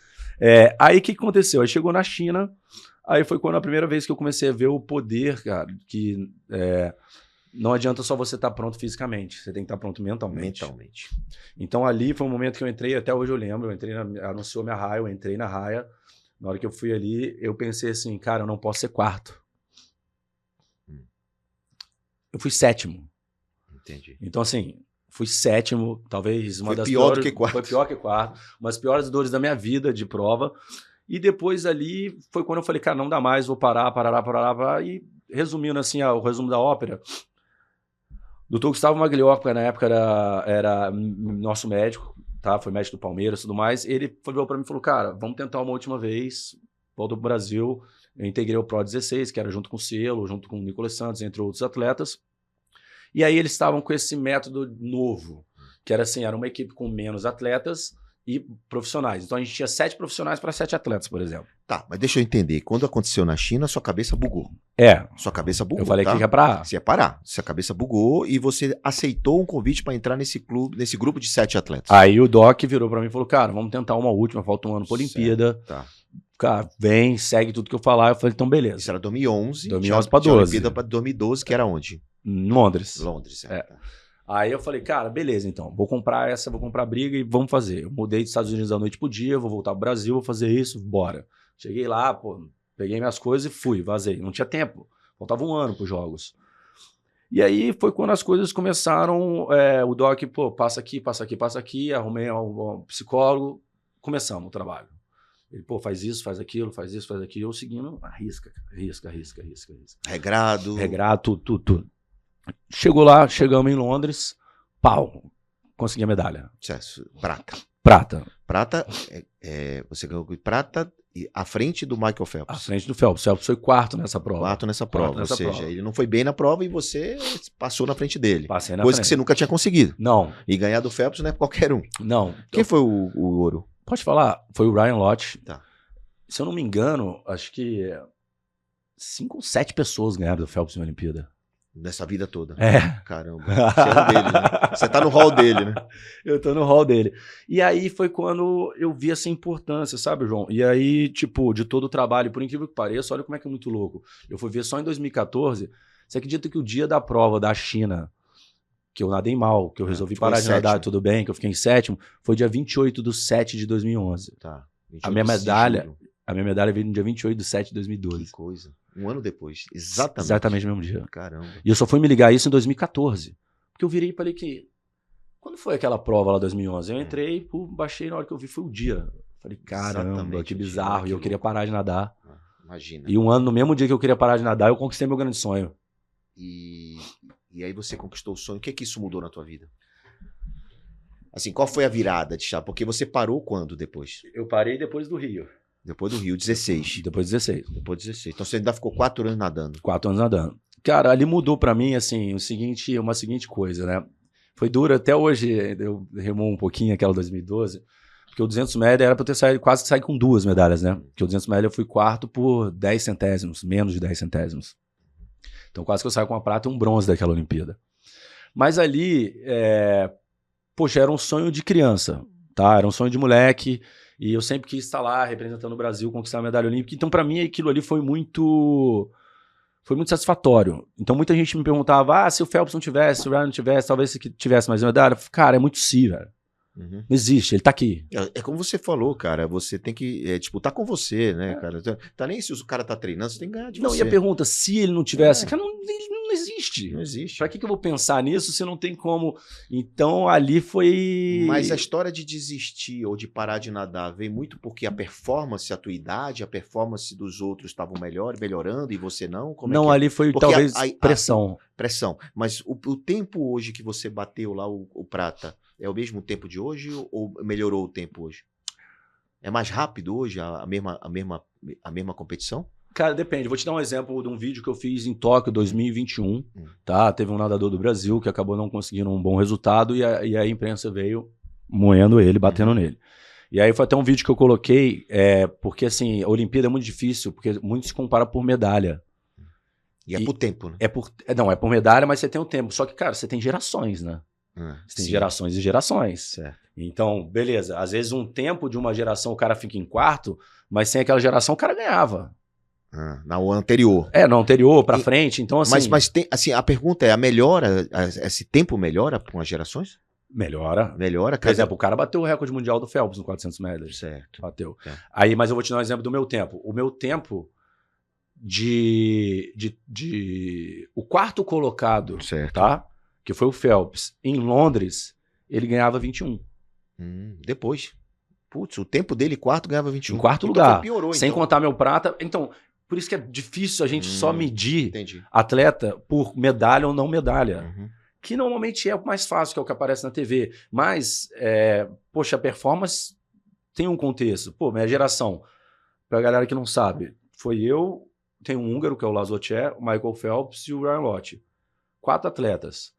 Aí o que aconteceu? Aí chegou na China, aí foi quando a primeira vez que eu comecei a ver o poder, cara, que não adianta só você estar pronto fisicamente, você tem que estar pronto mentalmente. Então ali foi um momento que eu entrei, até hoje eu lembro, anunciou minha raia, eu entrei na raia, na hora que eu fui ali, eu pensei assim, cara, eu não posso ser quarto. Eu fui sétimo. Entendi. Então assim, fui sétimo, talvez uma Foi das pior piores, do que quarto. Foi pior que quarto, uma das piores dores da minha vida de prova. E depois ali foi quando eu falei, cara, não dá mais, vou parar. E resumindo assim, o resumo da ópera, o Dr. Gustavo Magliocca, na época, era nosso médico, tá? Foi médico do Palmeiras e tudo mais. Ele virou pra mim e falou, cara, vamos tentar uma última vez, volta pro Brasil. Eu integrei o Pro 16, que era junto com o Cielo, junto com o Nicolas Santos, entre outros atletas. E aí eles estavam com esse método novo, que era assim, era uma equipe com menos atletas e profissionais. Então a gente tinha 7 profissionais para 7 atletas, por exemplo. Tá, mas deixa eu entender. Quando aconteceu na China, sua cabeça bugou. Sua cabeça bugou, eu falei tá? que ia parar. Você ia parar. Sua cabeça bugou e você aceitou um convite para entrar nesse grupo de 7 atletas. Aí o Doc virou para mim e falou, cara, vamos tentar uma última, falta um ano para a Olimpíada. Tá. Cara, vem, segue tudo que eu falar. Eu falei, então beleza. Isso era 2011. 2011 para 12. Olimpíada para 2012, que era onde? Em Londres. Londres, é. Aí eu falei, cara, beleza, então, vou comprar a briga e vamos fazer. Eu mudei dos Estados Unidos da noite pro dia, vou voltar pro Brasil, vou fazer isso, bora. Cheguei lá, pô, peguei minhas coisas e fui, vazei. Não tinha tempo, faltava um ano pros jogos. E aí foi quando as coisas começaram, o Doc, pô, passa aqui, arrumei um psicólogo, começamos o trabalho. Ele, pô, faz isso, faz aquilo, eu seguindo, arrisca. Regrado, tudo. Chegou lá, chegamos em Londres, pau, consegui a medalha. Prata. Prata, você ganhou prata à frente do Michael Phelps. À frente do Phelps. Phelps foi quarto nessa prova. Ou seja, ele não foi bem na prova e você passou na frente dele. Passei na frente. Coisa que você nunca tinha conseguido. Não. E ganhar do Phelps não é qualquer um. Não. Quem foi o ouro? Pode falar, foi o Ryan Lott. Tá. Se eu não me engano, acho que 5 ou 7 pessoas ganharam do Phelps na Olimpíada. Nessa vida toda. Caramba. Você é um dele, né? Você tá no hall dele, né? Eu tô no hall dele. E aí foi quando eu vi essa importância, sabe, João? E aí, tipo, de todo o trabalho, por incrível que pareça, olha como é que é muito louco. Eu fui ver só em 2014. Você acredita que o dia da prova da China, que eu nadei mal, que eu resolvi parar de nadar, tudo bem, que eu fiquei em 7º, foi dia 28/7/2011. Tá. A minha medalha veio no dia 28/7/2012. Que coisa. Um ano depois. Exatamente. Exatamente no mesmo dia. Caramba. E eu só fui me ligar isso em 2014. Porque eu virei e falei que... Quando foi aquela prova lá em 2011? Eu entrei, baixei, na hora que eu vi foi o dia. Falei, caramba, exatamente, que bizarro. E eu queria parar de nadar. Imagina. E um ano, no mesmo dia que eu queria parar de nadar, eu conquistei meu grande sonho. E aí você conquistou o sonho. O que é que isso mudou na tua vida? Assim, qual foi a virada de chave? Porque você parou quando depois? Eu parei depois do Rio. Depois do Rio, 16. Depois 16. Então você ainda ficou 4 anos nadando. 4 anos nadando. Cara, ali mudou pra mim, assim, uma seguinte coisa, né? Foi duro, até hoje eu remou um pouquinho aquela 2012, porque o 200 média era pra eu ter quase sair com 2 medalhas, né? Porque o 200 média eu fui quarto por 10 centésimos, menos de 10 centésimos. Então quase que eu saio com uma prata e um bronze daquela Olimpíada. Mas ali, poxa, era um sonho de criança, tá? Era um sonho de moleque. E eu sempre quis estar lá representando o Brasil, conquistar a medalha olímpica. Então, para mim, aquilo ali foi muito satisfatório. Então, muita gente me perguntava, se o Phelps não tivesse, se o Ryan não tivesse, talvez se tivesse mais medalha. Cara, é muito velho. Não existe, ele tá aqui. É como você falou, cara, você tem que disputar com você, né, cara? Tá nem se o cara tá treinando, você tem que ganhar de você. Não, e a pergunta, se ele não tivesse, cara, não existe. Não existe. Pra que eu vou pensar nisso se não tem como? Então, ali foi... Mas a história de desistir ou de parar de nadar veio muito porque a performance, a tua idade, a performance dos outros estavam melhorando e você não? Como Não, é que é? ali foi Porque talvez pressão. Pressão. Mas o tempo hoje que você bateu lá o prata é o mesmo tempo de hoje ou melhorou o tempo hoje? É mais rápido hoje a mesma competição? Cara, depende. Vou te dar um exemplo de um vídeo que eu fiz em Tóquio 2021, tá? Teve um nadador do Brasil que acabou não conseguindo um bom resultado e a imprensa veio moendo ele, batendo nele. E aí foi até um vídeo que eu coloquei, porque assim, a Olimpíada é muito difícil, porque muito se compara por medalha. E é por tempo, né? Não, é por medalha, mas você tem o tempo. Só que, cara, você tem gerações, né? Você tem gerações e gerações. Certo. Então, beleza. Às vezes um tempo de uma geração o cara fica em quarto, mas sem aquela geração o cara ganhava. Na anterior. No anterior, pra frente. Então, assim. Mas tem, assim, a pergunta é: esse tempo melhora com as gerações? Melhora. Melhora. Por exemplo, o cara bateu o recorde mundial do Phelps no 400 metros. Certo. Bateu. Aí, mas eu vou te dar um exemplo do meu tempo. O meu tempo o quarto colocado, certo, tá? Que foi o Phelps, em Londres, ele ganhava 21. Depois. Putz, o tempo dele, quarto, ganhava 21. Em quarto lugar. Piorou, sem então. contar meu prata. Então, por isso que é difícil a gente só medir Entendi. atleta por medalha ou não medalha. Que normalmente é o mais fácil, que é o que aparece na TV. Mas, poxa, a performance tem um contexto. Pô, minha geração, pra galera que não sabe, foi eu, tem um húngaro, que é o Laszlo Tché, o Michael Phelps e o Ryan Lochte. 4 atletas.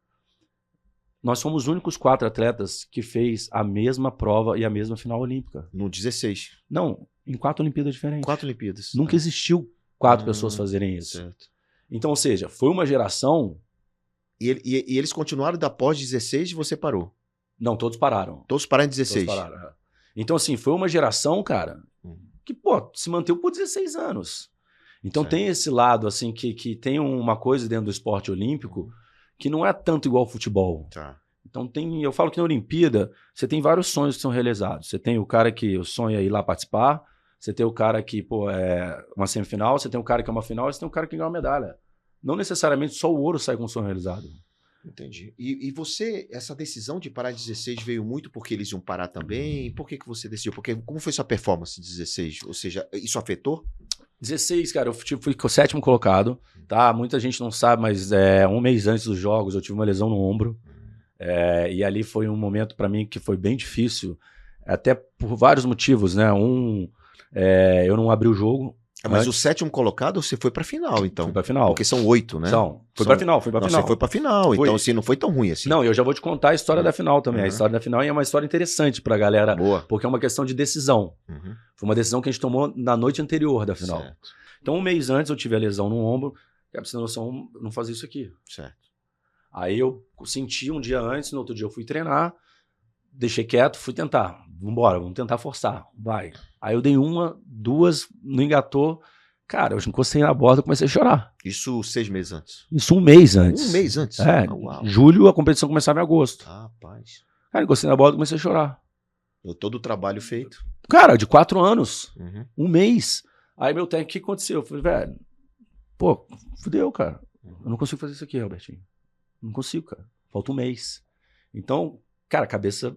Nós somos os únicos 4 atletas que fez a mesma prova e a mesma final olímpica. No 16. Não, em 4 Olimpíadas diferentes. 4 Olimpíadas. Nunca existiu 4 pessoas fazerem isso. Certo. Então, ou seja, foi uma geração... E eles continuaram da pós-16 e você parou? Não, todos pararam. Todos pararam em 16? Todos pararam, Então, assim, foi uma geração, cara, que, pô, se manteve por 16 anos. Então tem esse lado, assim, que tem uma coisa dentro do esporte olímpico que não é tanto igual ao futebol. Tá. Então eu falo que na Olimpíada você tem vários sonhos que são realizados. Você tem o cara que o sonho é ir lá participar, você tem o cara que, pô, é uma semifinal, você tem o cara que é uma final, e você tem o cara que ganha uma medalha. Não necessariamente só o ouro sai com o sonho realizado. Entendi. E você, essa decisão de parar em 16 veio muito porque eles iam parar também? Por que você decidiu? Porque como foi sua performance em 16? Ou seja, isso afetou? 16, cara, eu fui o 7º colocado, tá? Muita gente não sabe, mas um mês antes dos jogos eu tive uma lesão no ombro. E ali foi um momento para mim que foi bem difícil, até por vários motivos, né? Eu não abri o jogo. Mas o 7º colocado você foi pra final, então. Fui pra final. Porque são 8, né? Fui pra final. Você foi pra final, então assim, não foi tão ruim assim. Não, eu já vou te contar a história da final também. A história da final é uma história interessante pra galera. Boa. Porque é uma questão de decisão. Foi uma decisão que a gente tomou na noite anterior da final. Certo. Então, um mês antes eu tive a lesão no ombro. Pra você ter noção, eu não fazia isso aqui. Certo. Aí eu senti um dia antes, no outro dia eu fui treinar, deixei quieto, fui tentar. Vamos tentar forçar. Vai. Aí eu dei 1, 2, não engatou. Cara, eu encostei na borda e comecei a chorar. Isso 6 meses antes? Isso 1 mês antes. 1 mês antes? Julho, a competição começava em agosto. Rapaz. Cara, encostei na borda e comecei a chorar. Todo o trabalho feito. Cara, de 4 anos. 1 mês. Aí meu técnico, o que aconteceu? Eu falei, velho, pô, fudeu, cara. Eu não consigo fazer isso aqui, Robertinho. Não consigo, cara. Falta 1 mês. Então, cara, a cabeça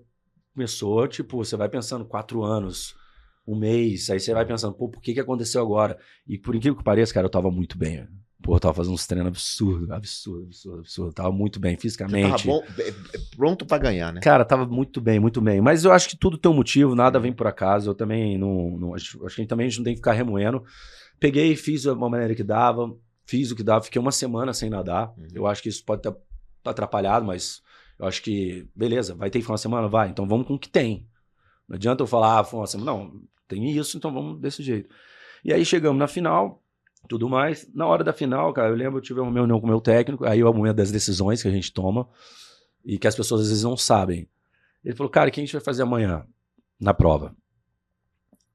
começou, tipo, você vai pensando 4 anos... 1 mês, aí você vai pensando, pô, por que aconteceu agora? E por incrível que pareça, cara, eu tava muito bem. Pô, eu tava fazendo uns treinos absurdo. Tava muito bem fisicamente. Você tava pronto pra ganhar, né? Cara, tava muito bem. Mas eu acho que tudo tem um motivo, nada vem por acaso. Eu também acho que também a gente não tem que ficar remoendo. Peguei, fiz a maneira que dava, fiz o que dava, fiquei 1 semana sem nadar. Eu acho que isso pode ter atrapalhado, mas eu acho que, beleza, vai ter que ficar 1 semana? Vai, então vamos com o que tem. Não adianta eu falar, foi 1 semana. Não, tem isso, então vamos desse jeito. E aí chegamos na final, tudo mais. Na hora da final, cara, eu lembro, eu tive uma reunião com o meu técnico, aí é o momento das decisões que a gente toma e que as pessoas às vezes não sabem. Ele falou, cara, o que a gente vai fazer amanhã na prova?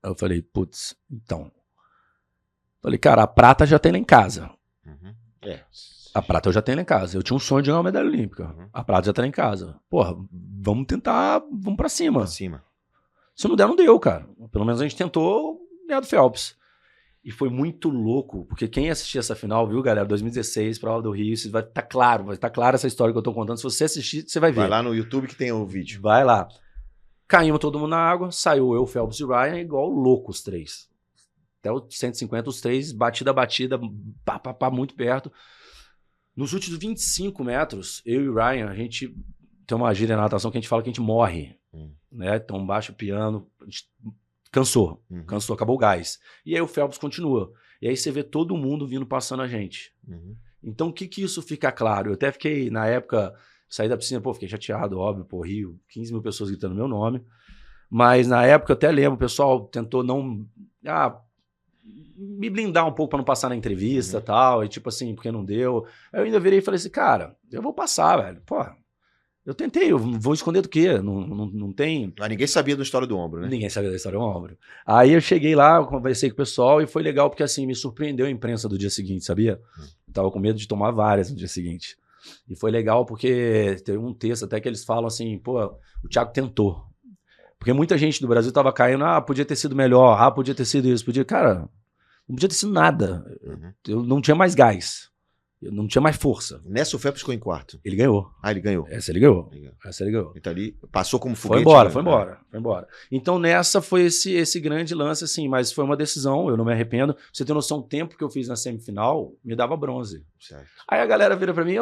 Eu falei, putz, então. Falei, cara, a prata já tem lá em casa. A prata eu já tenho lá em casa. Eu tinha um sonho de ganhar uma medalha olímpica. A prata já tá lá em casa. Porra, vamos tentar, vamos pra cima. Pra cima. Se não der, não deu, cara. Pelo menos a gente tentou ganhar do Phelps. E foi muito louco, porque quem assistir essa final, viu, galera? 2016, Prova do Rio, isso vai estar claro essa história que eu tô contando. Se você assistir, você vai ver. Vai lá no YouTube que tem o vídeo. Vai lá. Caímos todo mundo na água, saiu eu, Phelps e Ryan, igual louco os três. Até o 150, os três, batida, pá, muito perto. Nos últimos 25 metros, eu e o Ryan, a gente tem uma gíria na natação que a gente fala que a gente morre. Né? Então, baixa o piano, a gente cansou, acabou o gás. E aí o Phelps continua. E aí você vê todo mundo vindo passando a gente. Então, o que isso fica claro? Eu até fiquei, na época, saí da piscina, fiquei chateado, óbvio, Rio, 15 mil pessoas gritando meu nome. Mas na época, eu até lembro, o pessoal tentou não... me blindar um pouco para não passar na entrevista e tal, e tipo assim, porque não deu. Aí eu ainda virei e falei assim, cara, eu vou passar, velho. Pô, eu tentei, eu vou esconder do quê? Não tem... Mas ninguém sabia da história do ombro, né? Ninguém sabia da história do ombro. Aí eu cheguei lá, eu conversei com o pessoal e foi legal porque assim, me surpreendeu a imprensa do dia seguinte, sabia? Eu tava com medo de tomar várias no dia seguinte. E foi legal porque teve um texto até que eles falam assim, pô, o Thiago tentou. Porque muita gente do Brasil tava caindo, podia ter sido melhor, podia ter sido isso, Cara, não podia ter sido nada. Eu não tinha mais gás. Eu não tinha mais força. Nessa o Phelps ficou em quarto. Ele ganhou. Ele ganhou. Essa ele ganhou. Essa ele ganhou. Então ele passou como foguete. Foi embora. Então nessa foi esse grande lance, assim, mas foi uma decisão, eu não me arrependo. Pra você ter noção, o tempo que eu fiz na semifinal, me dava bronze. Certo. Aí a galera vira pra mim,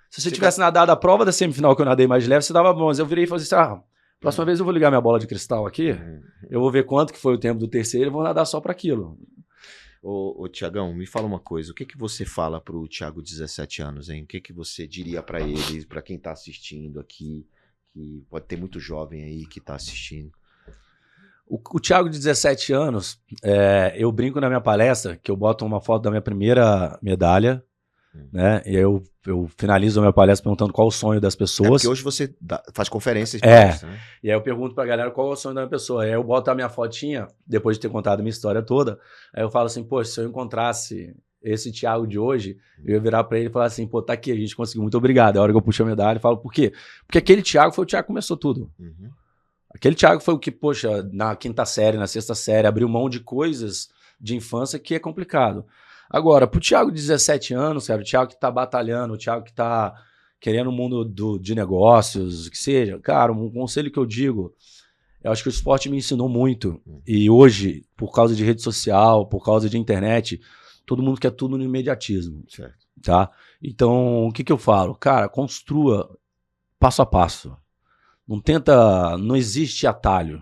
se você tivesse nadado a prova da semifinal que eu nadei mais leve, você dava bronze. Eu virei e falei assim, próxima vez eu vou ligar minha bola de cristal aqui, eu vou ver quanto que foi o tempo do terceiro e vou nadar só pra aquilo. Ô Thiagão, me fala uma coisa, o que você fala pro Thiago 17 anos, hein? O que você diria pra ele, pra quem tá assistindo aqui, que pode ter muito jovem aí que tá assistindo? O Thiago de 17 anos, eu brinco na minha palestra que eu boto uma foto da minha primeira medalha, né? E aí eu finalizo a minha palestra perguntando qual o sonho das pessoas. Porque hoje você faz conferências. Né? E aí eu pergunto pra galera qual é o sonho da minha pessoa. Aí eu boto a minha fotinha, depois de ter contado a minha história toda, aí eu falo assim, poxa, se eu encontrasse esse Thiago de hoje, eu ia virar pra ele e falar assim, tá aqui, a gente conseguiu, muito obrigado. É a hora que eu puxo a medalha e falo, por quê? Porque aquele Thiago foi o Thiago que começou tudo. Aquele Thiago foi o que, poxa, na quinta série, na sexta série, abriu mão de coisas de infância que é complicado. Agora, pro Thiago de 17 anos, cara, o Thiago que tá batalhando, o Thiago que tá querendo o mundo de negócios, o que seja, cara, um conselho que eu digo, eu acho que o esporte me ensinou muito. E hoje, por causa de rede social, por causa de internet, todo mundo quer tudo no imediatismo. Certo. Tá? Então, o que eu falo? Cara, construa passo a passo. Não existe atalho.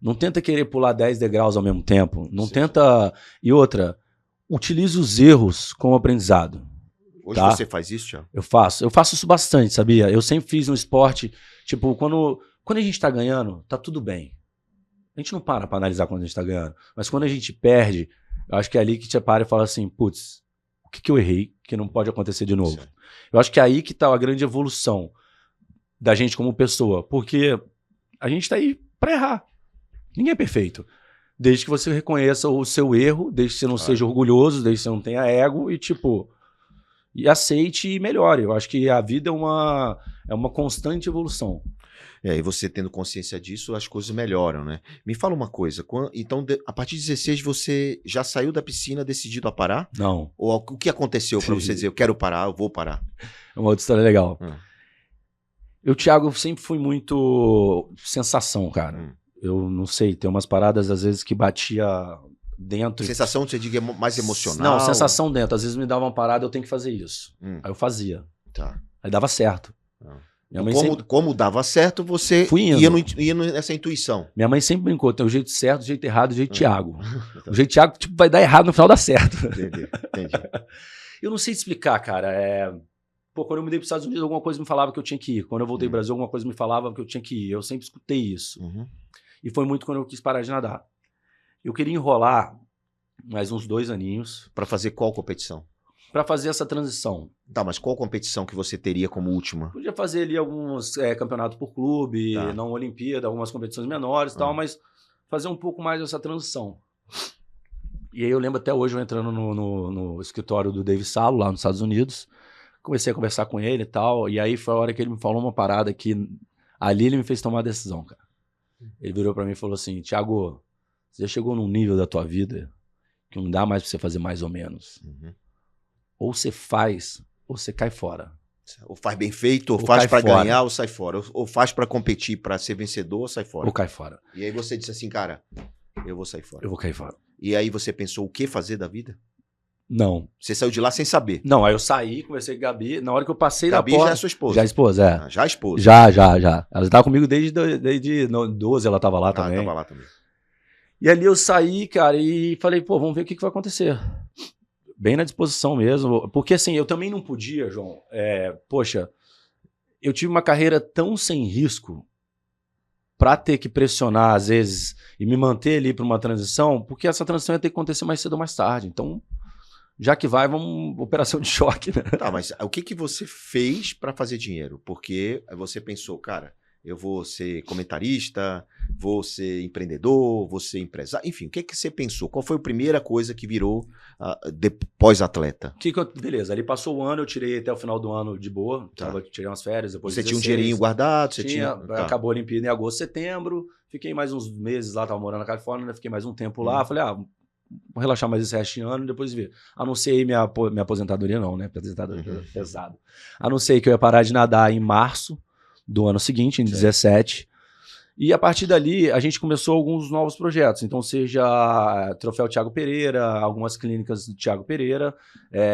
Não tenta querer pular 10 degraus ao mesmo tempo. Não tenta... E outra... Utilize os erros como aprendizado. Hoje você faz isso, Thiago? Eu faço isso bastante, sabia? Eu sempre fiz no esporte, tipo, quando a gente tá ganhando, tá tudo bem. A gente não para pra analisar quando a gente tá ganhando. Mas quando a gente perde, eu acho que é ali que você para e fala assim, putz, o que eu errei que não pode acontecer de novo? Certo. Eu acho que é aí que tá a grande evolução da gente como pessoa. Porque a gente tá aí pra errar. Ninguém é perfeito. Desde que você reconheça o seu erro, desde que você não seja orgulhoso, desde que você não tenha ego e aceite e melhore. Eu acho que a vida é uma constante evolução. E você tendo consciência disso, as coisas melhoram, né? Me fala uma coisa, então a partir de 16 você já saiu da piscina decidido a parar? Não. Ou o que aconteceu para você dizer, eu quero parar, eu vou parar? É uma outra história legal. Eu, Thiago, sempre fui muito sensação, cara. Eu não sei, tem umas paradas às vezes que batia dentro. Sensação, você diga, mais emocional? Não, sensação dentro. Às vezes me dava uma parada, eu tenho que fazer isso. Aí eu fazia. Tá. Aí dava certo. Minha mãe como dava certo, você ia nessa intuição. Minha mãe sempre brincou, tem o jeito certo, o jeito errado, o jeito Thiago. O jeito Thiago tipo, vai dar errado no final dá certo. Entendi. Eu não sei te explicar, cara. Quando eu mudei para os Estados Unidos, alguma coisa me falava que eu tinha que ir. Quando eu voltei ao Brasil, alguma coisa me falava que eu tinha que ir. Eu sempre escutei isso. E foi muito quando eu quis parar de nadar. Eu queria enrolar mais uns 2 aninhos. Para fazer qual competição? Para fazer essa transição. Tá, mas qual competição que você teria como última? Podia fazer ali alguns campeonatos por clube, não Olimpíada, algumas competições menores e tal, mas fazer um pouco mais essa transição. E aí eu lembro até hoje, eu entrando no escritório do David Salo, lá nos Estados Unidos, comecei a conversar com ele e tal, e aí foi a hora que ele me falou uma parada que ali ele me fez tomar a decisão, cara. Ele virou pra mim e falou assim, Thiago, você já chegou num nível da tua vida que não dá mais pra você fazer mais ou menos. Ou você faz, ou você cai fora. Ou faz bem feito, ou Ou faz cai pra fora. ganhar, ou sai fora. Ou faz pra competir, pra ser vencedor, ou sai fora. Ou cai fora. E aí você disse assim, cara, eu vou sair fora. Eu vou cair fora. E aí você pensou o que fazer da vida? Não. Você saiu de lá sem saber. Não, aí eu saí, conversei com a Gabi. Na hora que eu passei Gabi da porta... já é sua esposa. Já é esposa, é. Ah, já é esposa. Já. Ela tava comigo desde 12, ela tava lá também. Tava lá também. E ali eu saí, cara, e falei, pô, vamos ver o que vai acontecer. Bem na disposição mesmo. Porque assim, eu também não podia, João. Poxa, eu tive uma carreira tão sem risco pra ter que pressionar, às vezes, e me manter ali pra uma transição, porque essa transição ia ter que acontecer mais cedo ou mais tarde. Então, já que vai, vamos operação de choque, né? Tá, mas o que você fez pra fazer dinheiro? Porque você pensou, cara, eu vou ser comentarista, vou ser empreendedor, vou ser empresário. Enfim, o que você pensou? Qual foi a primeira coisa que virou depois atleta? Beleza, ali passou o ano, eu tirei até o final do ano de boa, Tá. tirei umas férias. Depois Você de tinha um 16, dinheirinho guardado? Você tinha. Tá. Acabou a Olimpíada em agosto, setembro, fiquei mais uns meses lá, tava morando na Califórnia, né? Fiquei mais um tempo lá, falei, vou relaxar mais esse resto de ano e depois ver. Anunciei minha aposentadoria não, né? Aposentadoria pesado. Anunciei que eu ia parar de nadar em março do ano seguinte, em 17. E a partir dali, a gente começou alguns novos projetos. Então, seja Troféu Thiago Pereira, algumas clínicas do Thiago Pereira.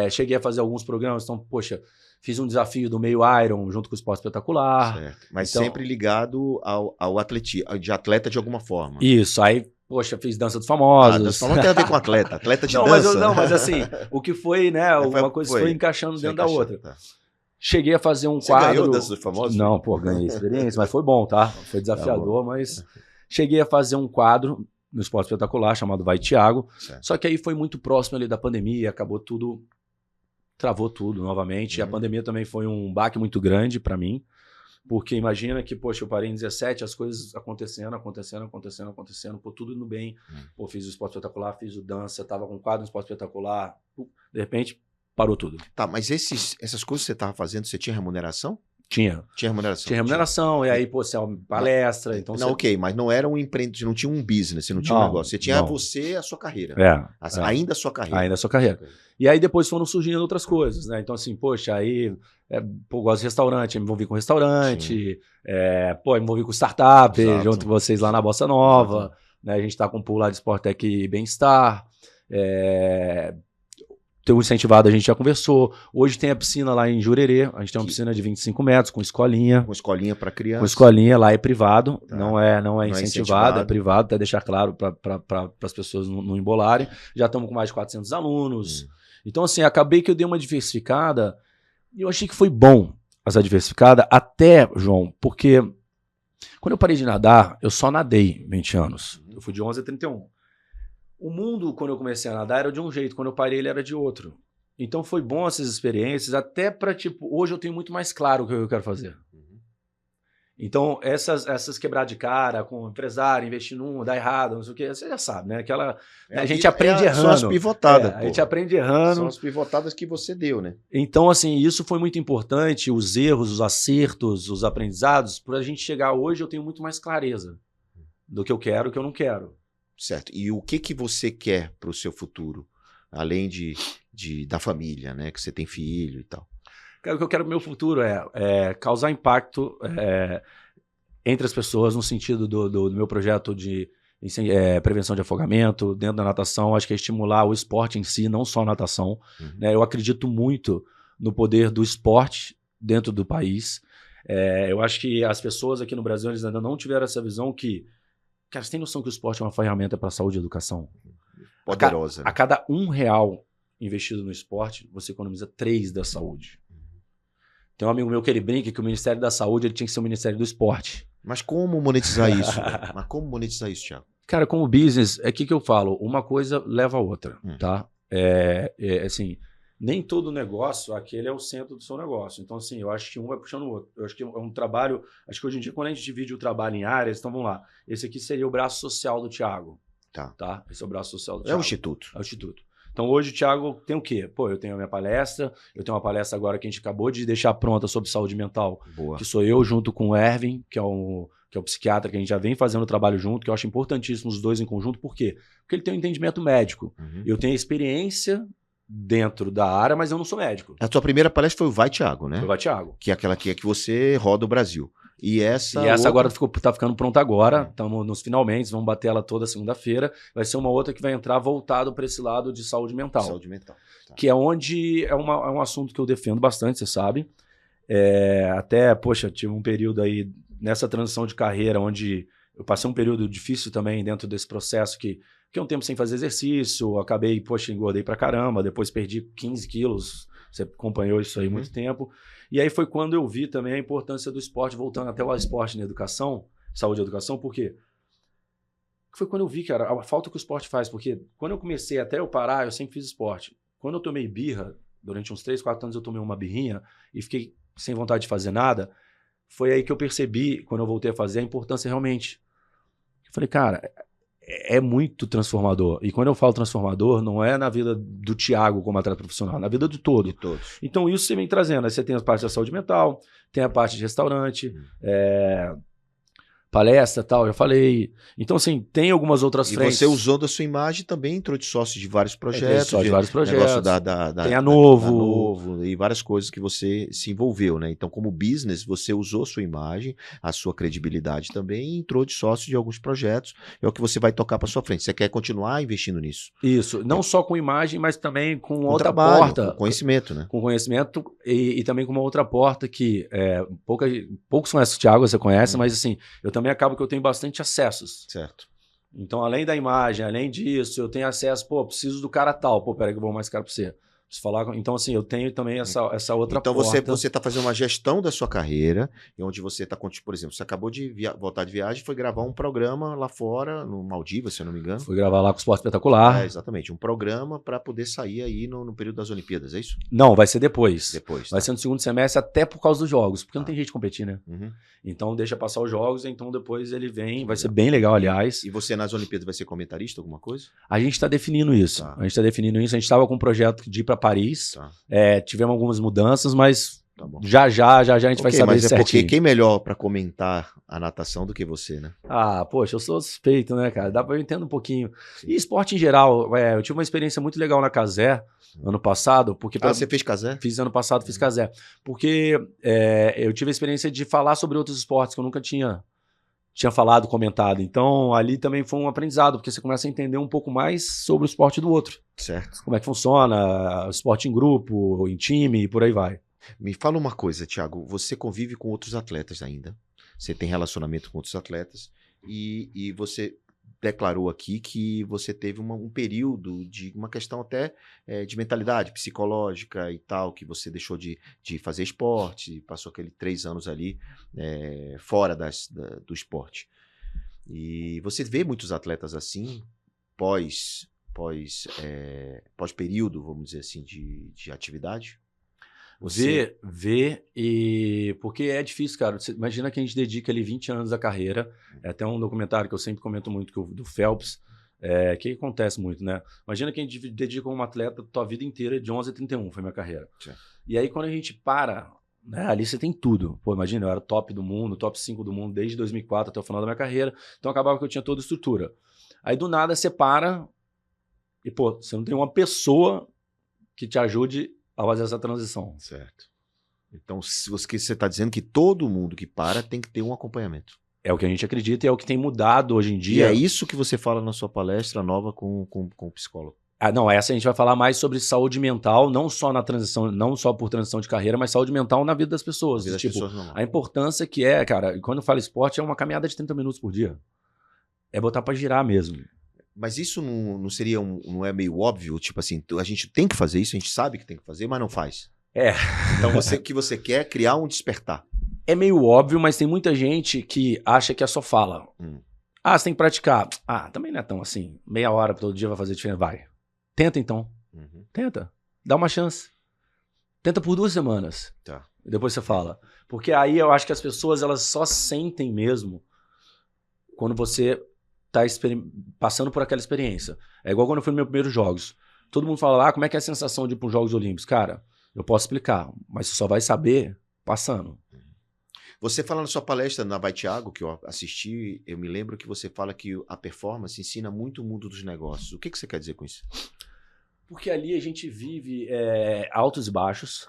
Cheguei a fazer alguns programas. Então, poxa, fiz um desafio do meio Iron junto com o Esporte Espetacular. Certo. Mas então, sempre ligado ao atletismo, de atleta de alguma forma. Isso, aí, poxa, fiz Dança dos Famosos. Dança dos Famosos tem a ver com atleta de não, dança. Mas assim, o que foi, né? Uma coisa foi encaixando dentro da outra. Tá. Cheguei a fazer um Você quadro... ganhou Dança dos Famosos? Não, pô, ganhei experiência, mas foi bom, tá? Foi desafiador, mas... Cheguei a fazer um quadro no Esporte Espetacular chamado Vai Thiago, só que aí foi muito próximo ali da pandemia, acabou tudo... Travou tudo novamente. A pandemia também foi um baque muito grande pra mim, porque imagina que, poxa, eu parei em 17, as coisas acontecendo, pô, tudo indo bem. Pô, fiz o Esporte Espetacular, fiz o Dança, tava com um quadro no Esporte Espetacular, de repente... Parou tudo. Tá, mas essas coisas que você estava fazendo, você tinha remuneração? Tinha. Tinha remuneração? Tinha remuneração, e aí, pô, você é uma palestra, então... Não, ok, mas não era um empreendimento, não tinha um business, você não tinha um negócio. Você tinha a sua carreira. Ainda a sua carreira. Ainda a sua carreira. E aí depois foram surgindo outras coisas, né? Então assim, poxa, aí... eu gosto de restaurante, me envolvi com restaurante, me envolvi com startup, junto com vocês lá na Bossa Nova, né? A gente tá com um pool lá de Sportec e Bem-Estar, Ter um incentivado, a gente já conversou. Hoje tem a piscina lá em Jurerê. A gente tem uma piscina de 25 metros, com escolinha. Com escolinha para criança. Com escolinha, lá é privado. Tá. Não é incentivado, é privado, até deixar claro para as pessoas não embolarem. Já estamos com mais de 400 alunos. Então, assim, acabei que eu dei uma diversificada. E eu achei que foi bom essa diversificada, até, João, porque quando eu parei de nadar, eu só nadei 20 anos. Eu fui de 11 a 31. O mundo, quando eu comecei a nadar, era de um jeito. Quando eu parei, ele era de outro. Então foi bom essas experiências, até para, tipo, hoje eu tenho muito mais claro o que eu quero fazer. Então, essas quebradas de cara com empresário, investir num, dar errado, não sei o que, você já sabe, né? A gente aprende errando. São as pivotadas, A gente aprende errando. São as pivotadas que você deu, né? Então, assim, isso foi muito importante, os erros, os acertos, os aprendizados, para a gente chegar hoje, eu tenho muito mais clareza do que eu quero e o que eu não quero. Certo. E o que você quer para o seu futuro? Além da família, né? Que você tem filho e tal. O que eu quero pro meu futuro é causar impacto entre as pessoas, no sentido do meu projeto de prevenção de afogamento, dentro da natação. Acho que é estimular o esporte em si, não só a natação. Né? Eu acredito muito no poder do esporte dentro do país. Eu acho que as pessoas aqui no Brasil eles ainda não tiveram essa visão que... Cara, você tem noção que o esporte é uma ferramenta para a saúde e educação? Poderosa. A cada R$1 investido no esporte, você economiza 3 da saúde. Tem um amigo meu que ele brinca que o Ministério da Saúde ele tinha que ser o Ministério do Esporte. Mas como monetizar isso? Mas como monetizar isso, Thiago? Cara, como business, é que eu falo, uma coisa leva a outra, tá? Assim, nem todo negócio, aquele é o centro do seu negócio. Então, assim, eu acho que um vai puxando o outro. Eu acho que é um trabalho... Acho que hoje em dia, quando a gente divide o trabalho em áreas, então vamos lá. Esse aqui seria o braço social do Thiago. Tá? Esse é o braço social do Thiago. É o Instituto. É o Instituto. Então, hoje o Thiago tem o quê? Pô, eu tenho a minha palestra, eu tenho uma palestra agora que a gente acabou de deixar pronta sobre saúde mental, Boa. que sou eu junto com o Ervin, que é um que é o psiquiatra, que a gente já vem fazendo o trabalho junto, que eu acho importantíssimo os dois em conjunto. Por quê? Porque ele tem um entendimento médico. Eu tenho experiência dentro da área, mas eu não sou médico. A tua primeira palestra foi o Vai Thiago, né? Foi o Thiago. Que é aquela que você roda o Brasil. E essa outra... agora tá ficando pronta agora, estamos nos finalmente, vamos bater ela toda segunda-feira. Vai ser uma outra que vai entrar voltado para esse lado de saúde mental. Saúde mental. Tá. Que é onde é um assunto que eu defendo bastante, você sabe. Até, poxa, tive um período aí nessa transição de carreira, onde eu passei um período difícil também dentro desse processo, que fiquei um tempo sem fazer exercício, acabei, poxa, engordei pra caramba, depois perdi 15 quilos, você acompanhou isso aí muito tempo. E aí foi quando eu vi também a importância do esporte, voltando até o esporte na educação, saúde e educação, por quê? Foi quando eu vi, cara, a falta que o esporte faz, porque quando eu comecei, até eu parar, eu sempre fiz esporte. Quando eu tomei birra, durante uns 3, 4 anos eu tomei uma birrinha e fiquei sem vontade de fazer nada, foi aí que eu percebi, quando eu voltei a fazer, a importância realmente. Eu falei, cara, é muito transformador. E quando eu falo transformador, não é na vida do Thiago como atleta profissional, na vida de todo. De todos. Então isso você vem trazendo. Aí você tem a parte da saúde mental, tem a parte de restaurante, palestra e tal, já falei. Então, assim, tem algumas outras frentes. E você usou da sua imagem também, entrou de sócio de vários projetos. De vários projetos. Negócio tem a Novo. Da Novo e várias coisas que você se envolveu, né? Então, como business, você usou sua imagem, a sua credibilidade também e entrou de sócio de alguns projetos. É o que você vai tocar para sua frente. Você quer continuar investindo nisso? Isso. Não só com imagem, mas também com outra trabalho, porta. Com conhecimento, né? Com conhecimento e também com uma outra porta que poucos conhecem o Thiago, você conhece, mas assim, eu também acabo que eu tenho bastante acessos. Certo. Então, além da imagem, além disso, eu tenho acesso, preciso do cara tal. Peraí que eu vou mais caro pra você. Preciso falar então, assim, eu tenho também essa outra então, porta. Então, você está fazendo uma gestão da sua carreira, onde você está, por exemplo, você acabou de voltar de viagem e foi gravar um programa lá fora, no Maldivas, se eu não me engano. Fui gravar lá com o Esporte Espetacular. Exatamente. Um programa para poder sair aí no período das Olimpíadas, é isso? Não, vai ser depois. Vai tá. ser no segundo semestre, até por causa dos jogos, porque não tem jeito de competir, né? Então, deixa passar os jogos, então depois ele vem, vai ser bem legal, aliás. E você nas Olimpíadas vai ser comentarista, alguma coisa? A gente está definindo isso. Tá. A gente estava com um projeto de ir para Paris. Tá. Tivemos algumas mudanças, mas tá bom. já a gente vai saber mas certinho. Porque quem melhor para comentar a natação do que você, né? Poxa, eu sou suspeito, né, cara? Eu entendo um pouquinho. Sim. E esporte em geral, eu tive uma experiência muito legal na Casé, ano passado. Porque você fez Casé? Fiz ano passado, fiz Casé. Porque eu tive a experiência de falar sobre outros esportes que eu nunca tinha falado, comentado. Então, ali também foi um aprendizado, porque você começa a entender um pouco mais sobre o esporte do outro. Certo. Como é que funciona, esporte em grupo, em time e por aí vai. Me fala uma coisa, Thiago. Você convive com outros atletas ainda. Você tem relacionamento com outros atletas. E você declarou aqui que você teve um período de uma questão até de mentalidade psicológica e tal, que você deixou de fazer esporte, passou aqueles 3 anos ali fora do esporte. E você vê muitos atletas assim, pós período, vamos dizer assim, de atividade? Porque é difícil, cara. Você imagina que a gente dedica ali 20 anos da carreira. É até um documentário que eu sempre comento muito, do Phelps, que acontece muito, né? Imagina que a gente dedica um atleta tua vida inteira de 11 a 31, foi minha carreira. Sim. E aí quando a gente para, né, ali você tem tudo. Imagina, eu era top do mundo, top 5 do mundo desde 2004 até o final da minha carreira. Então acabava que eu tinha toda a estrutura. Aí do nada você para e, você não tem uma pessoa que te ajude a fazer essa transição. Certo. Então, você está dizendo que todo mundo que para tem que ter um acompanhamento. É o que a gente acredita e é o que tem mudado hoje em dia. E é isso que você fala na sua palestra nova com o psicólogo. Não, essa a gente vai falar mais sobre saúde mental, não só na transição, não só por transição de carreira, mas saúde mental na vida das pessoas. A importância que cara, quando eu falo esporte, é uma caminhada de 30 minutos por dia. É botar para girar mesmo. Mas isso não seria não é meio óbvio? Tipo assim, a gente tem que fazer isso, a gente sabe que tem que fazer, mas não faz. Então o que você quer é criar um despertar. É meio óbvio, mas tem muita gente que acha que é só fala. Você tem que praticar. Também não é tão assim. Meia hora todo dia vai fazer diferença. Vai. Tenta então. Tenta. Dá uma chance. Tenta por 2 semanas. Tá. E depois você fala. Porque aí eu acho que as pessoas elas só sentem mesmo quando você tá passando por aquela experiência. É igual quando eu fui nos meus primeiros jogos. Todo mundo fala, como é que é a sensação de ir para os Jogos Olímpicos? Cara, eu posso explicar, mas você só vai saber passando. Você fala na sua palestra na Vai Thiago, que eu assisti, eu me lembro que você fala que a performance ensina muito o mundo dos negócios. O que você quer dizer com isso? Porque ali a gente vive altos e baixos,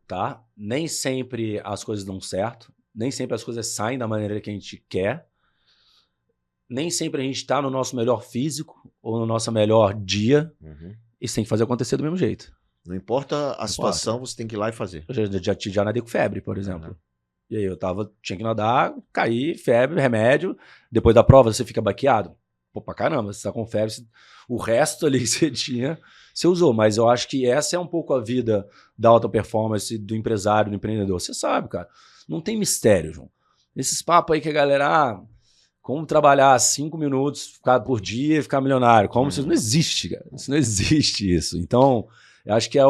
tá? Nem sempre as coisas dão certo, nem sempre as coisas saem da maneira que a gente quer, nem sempre a gente está no nosso melhor físico ou no nosso melhor dia, e você tem que fazer acontecer do mesmo jeito. Não importa a situação, você tem que ir lá e fazer. Eu já nadei com febre, por exemplo. E aí tinha que nadar, caí, febre, remédio. Depois da prova você fica baqueado. Pô, pra caramba, você tá com febre, o resto ali que você tinha, você usou. Mas eu acho que essa é um pouco a vida da alta performance, do empresário, do empreendedor. Você sabe, cara. Não tem mistério, João. Esses papos aí que a galera... como trabalhar 5 minutos por dia e ficar milionário. Como isso não existe, cara. Isso não existe isso. Então, eu acho que é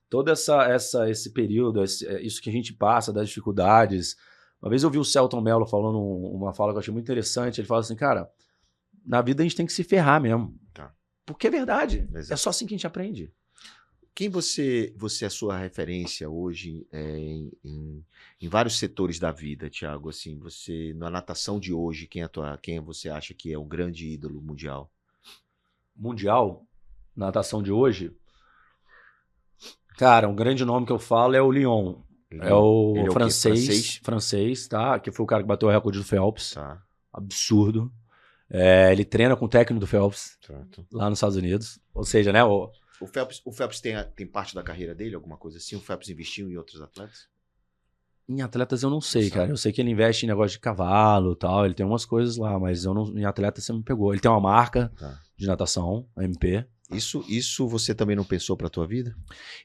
todo esse período, isso que a gente passa, das dificuldades. Uma vez eu vi o Selton Mello falando uma fala que eu achei muito interessante. Ele fala assim, cara, na vida a gente tem que se ferrar mesmo. Tá. Porque é verdade. Exato. É só assim que a gente aprende. Quem você é sua referência hoje em vários setores da vida, Thiago? Assim, você, na natação de hoje, quem você acha que é o grande ídolo mundial? Mundial? Na natação de hoje? Cara, um grande nome que eu falo é o Lyon. É o francês, tá? Que foi o cara que bateu o recorde do Phelps. Tá. Absurdo. Ele treina com o técnico do Phelps, certo, lá nos Estados Unidos. Ou seja, né? O Phelps tem parte da carreira dele, alguma coisa assim? O Phelps investiu em outros atletas? Em atletas eu não sei, cara. Eu sei que ele investe em negócio de cavalo e tal. Ele tem umas coisas lá, mas em atleta você me pegou. Ele tem uma marca de natação, a MP. Isso você também não pensou pra tua vida?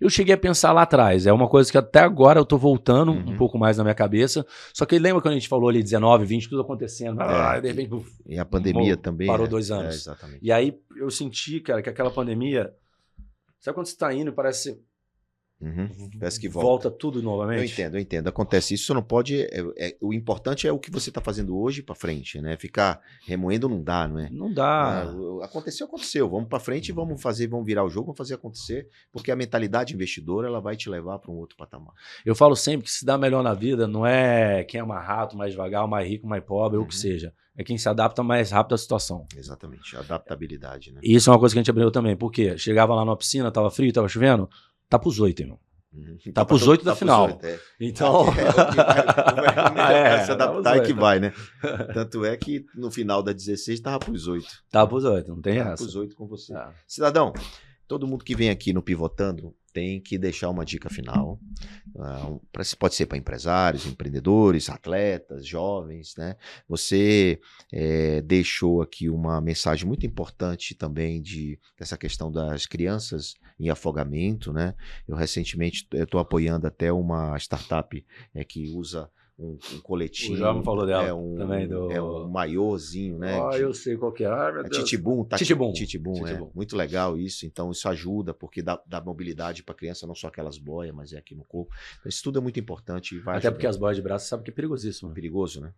Eu cheguei a pensar lá atrás. É uma coisa que até agora eu tô voltando um pouco mais na minha cabeça. Só que lembra quando a gente falou ali 19, 20, tudo acontecendo. De repente, e a pandemia também. Parou 2 anos. Exatamente. E aí eu senti, cara, que aquela pandemia... Sabe quando você tá indo e parece... Parece que volta tudo novamente. Eu entendo. Acontece isso, não pode. O importante é o que você está fazendo hoje para frente, né? Ficar remoendo não dá, não é? Não dá. Aconteceu. Vamos para frente, vamos virar o jogo, vamos fazer acontecer, porque a mentalidade investidora ela vai te levar para um outro patamar. Eu falo sempre que se dá melhor na vida não é quem é mais rato, mais devagar, mais rico, mais pobre, ou o que seja. É quem se adapta mais rápido à situação. Exatamente, adaptabilidade, né? E isso é uma coisa que a gente aprendeu também. Por quê? Chegava lá na piscina, tava frio, tava chovendo. Tá pros 8, irmão. Tá pros 8 da final. Então. Se adaptar é que vai, né? Tanto é que no final da 16 tava pros 8. Tava pros 8, não tem essa. Tava pros 8 com você. Cidadão, todo mundo que vem aqui no Pivotando tem que deixar uma dica final. Pode ser para empresários, empreendedores, atletas, jovens, né? Você deixou aqui uma mensagem muito importante também dessa questão das crianças em afogamento, né? Eu recentemente estou apoiando até uma startup que usa um coletinho. O João me falou dela também. Um maiôzinho, né? Eu sei qual que é. Titibum. Titibum. Muito legal isso. Então, isso ajuda, porque dá mobilidade para a criança, não só aquelas boias, mas é aqui no corpo. Então, isso tudo é muito importante. E vai Até porque as boias de braço, você sabe que é perigosíssimo. Perigoso, né?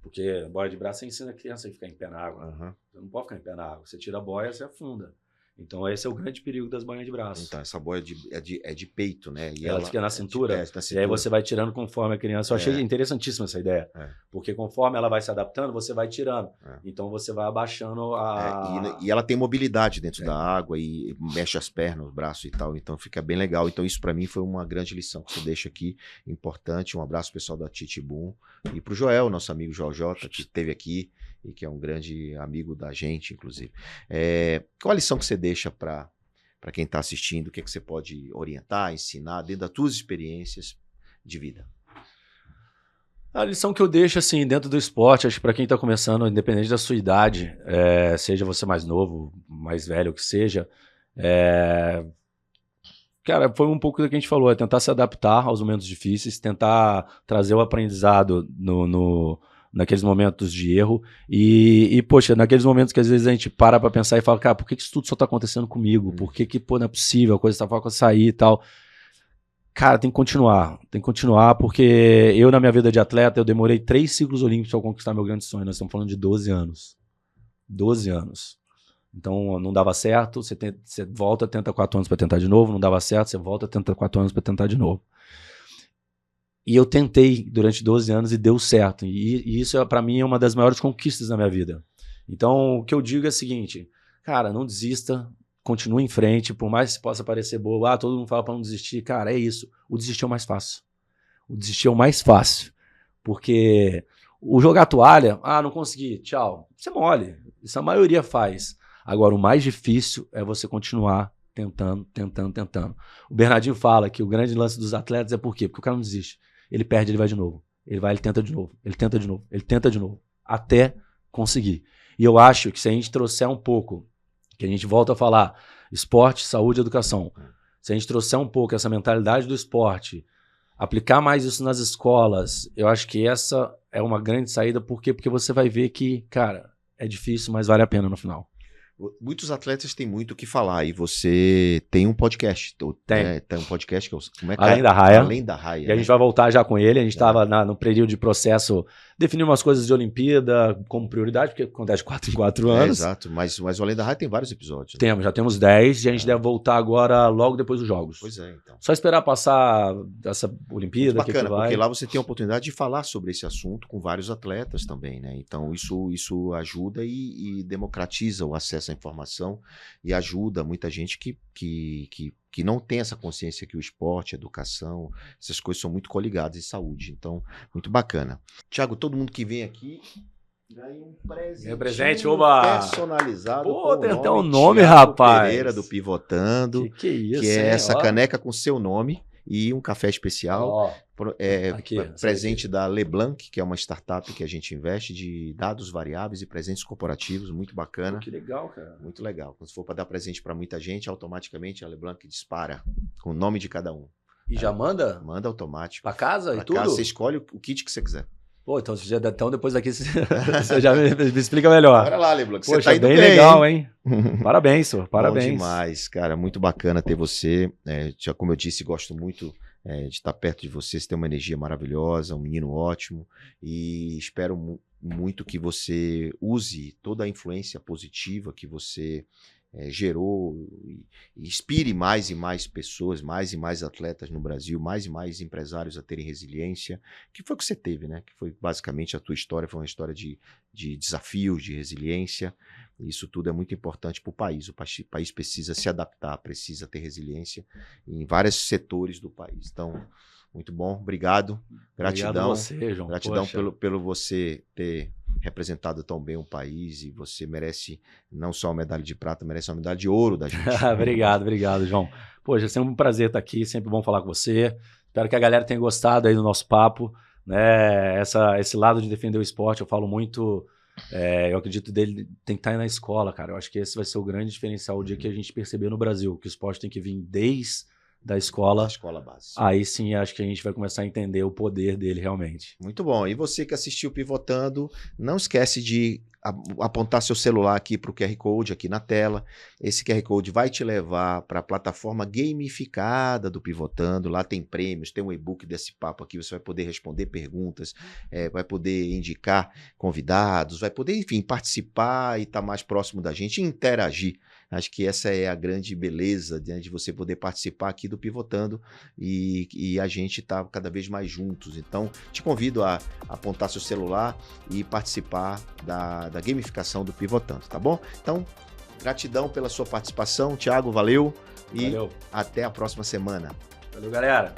Porque boia de braço, você ensina a criança a ficar em pé na água. Você não pode ficar em pé na água. Você tira a boia, você afunda. Então, esse é o grande perigo das boias de braço. Então, essa boia é de peito, né? E ela fica na cintura, e aí você vai tirando conforme a criança. Eu achei interessantíssima essa ideia. Porque conforme ela vai se adaptando, você vai tirando. Então, você vai abaixando e ela tem mobilidade dentro da água e mexe as pernas, os braços e tal. Então, fica bem legal. Então, isso para mim foi uma grande lição que você deixa aqui. Importante. Um abraço pessoal da Titibum. E pro Joel, nosso amigo Joel Jota, que esteve aqui e que é um grande amigo da gente, inclusive. Qual a lição que você deixa para quem está assistindo? O que você pode orientar, ensinar dentro das tuas experiências de vida? A lição que eu deixo, assim, dentro do esporte, acho que para quem está começando, independente da sua idade, seja você mais novo, mais velho, o que seja, cara, foi um pouco do que a gente falou, tentar se adaptar aos momentos difíceis, tentar trazer o aprendizado naqueles momentos de erro e, poxa, naqueles momentos que às vezes a gente para pensar e fala, cara, por que isso tudo só tá acontecendo comigo? Por que não é possível, a coisa tá falando com sair e tal? Cara, tem que continuar, porque eu na minha vida de atleta, eu demorei 3 ciclos olímpicos para conquistar meu grande sonho, nós estamos falando de 12 anos. 12 anos. Então, não dava certo, você volta, tenta 4 anos para tentar de novo, não dava certo, você volta, tenta 4 anos para tentar de novo. E eu tentei durante 12 anos e deu certo. E isso, para mim, é uma das maiores conquistas da minha vida. Então, o que eu digo é o seguinte, cara, não desista, continue em frente, por mais que possa parecer boa, todo mundo fala para não desistir, cara, é isso. O desistir é o mais fácil. O desistir é o mais fácil. Porque o jogar toalha, não consegui, tchau. Isso é mole. Isso a maioria faz. Agora, o mais difícil é você continuar tentando. O Bernardinho fala que o grande lance dos atletas é por quê? Porque o cara não desiste. Ele perde, ele vai de novo. Ele tenta de novo. Ele tenta de novo. Até conseguir. E eu acho que se a gente trouxer um pouco, que a gente volta a falar, esporte, saúde e educação. Se a gente trouxer um pouco essa mentalidade do esporte, aplicar mais isso nas escolas, eu acho que essa é uma grande saída. Por quê? Porque você vai ver que, cara, é difícil, mas vale a pena no final. Muitos atletas têm muito o que falar e você tem um podcast. Tem um podcast que como é que Além da Raia. Além da Raia. E a gente vai voltar já com ele. A gente estava no período de processo, definindo umas coisas de Olimpíada como prioridade, porque acontece 4 em 4 anos. Exato, mas o Além da Raia tem vários episódios. Né? Já temos 10 e a gente deve voltar agora logo depois dos Jogos. Pois é, então. Só esperar passar essa Olimpíada. Muito bacana, porque lá você tem a oportunidade de falar sobre esse assunto com vários atletas também, né? Então isso ajuda e democratiza o acesso à informação e ajuda muita gente que não tem essa consciência que o esporte, a educação, essas coisas são muito coligadas em saúde. Então, muito bacana. Thiago, todo mundo que vem aqui ganha um presente personalizado. Pô, tem até um nome, rapaz. Pereira do Pivotando. Que é isso, que é essa caneca com seu nome e um café especial. Aqui, presente da LeBlanc, que é uma startup que a gente investe de dados variáveis e presentes corporativos, muito bacana. Que legal, cara. Muito legal. Quando for para dar presente para muita gente, automaticamente a LeBlanc dispara com o nome de cada um. E já manda? Manda automático. Para casa e tudo? Casa, você escolhe o kit que você quiser. Pô, então depois daqui você já me explica melhor. Bora lá, LeBlanc. Você tá indo bem legal, hein? Parabéns, senhor. Parabéns. Bom demais, cara. Muito bacana ter você. Já como eu disse, gosto muito de estar perto de você. Você tem uma energia maravilhosa, um menino ótimo. E espero muito que você use toda a influência positiva que você gerou e inspire mais e mais pessoas, mais e mais atletas no Brasil, mais e mais empresários a terem resiliência, que foi o que você teve, né? Que foi basicamente a tua história, foi uma história de desafios, de resiliência. Isso tudo é muito importante para o país. O país precisa se adaptar, precisa ter resiliência em vários setores do país. Então, muito bom, obrigado. Gratidão. Obrigado a você, João. Gratidão pelo você ter representado tão bem o país, e você merece não só uma medalha de prata, merece uma medalha de ouro da gente. Obrigado, João. Poxa, é sempre um prazer estar aqui, sempre bom falar com você. Espero que a galera tenha gostado aí do nosso papo, né? Esse lado de defender o esporte, eu falo muito, eu acredito dele tem que estar aí na escola, cara. Eu acho que esse vai ser o grande diferencial, o dia que a gente perceber no Brasil que o esporte tem que vir desde da escola base. Aí sim, acho que a gente vai começar a entender o poder dele realmente. Muito bom. E você que assistiu Pivotando, não esquece de apontar seu celular aqui para o QR Code aqui na tela. Esse QR Code vai te levar para a plataforma gamificada do Pivotando. Lá tem prêmios, tem um e-book desse papo aqui. Você vai poder responder perguntas, vai poder indicar convidados, vai poder, enfim, participar e estar mais próximo da gente e interagir. Acho que essa é a grande beleza, né, de você poder participar aqui do Pivotando e a gente tá cada vez mais juntos. Então, te convido a apontar seu celular e participar da gamificação do Pivotando, tá bom? Então, gratidão pela sua participação, Thiago, valeu e até a próxima semana. Valeu, galera.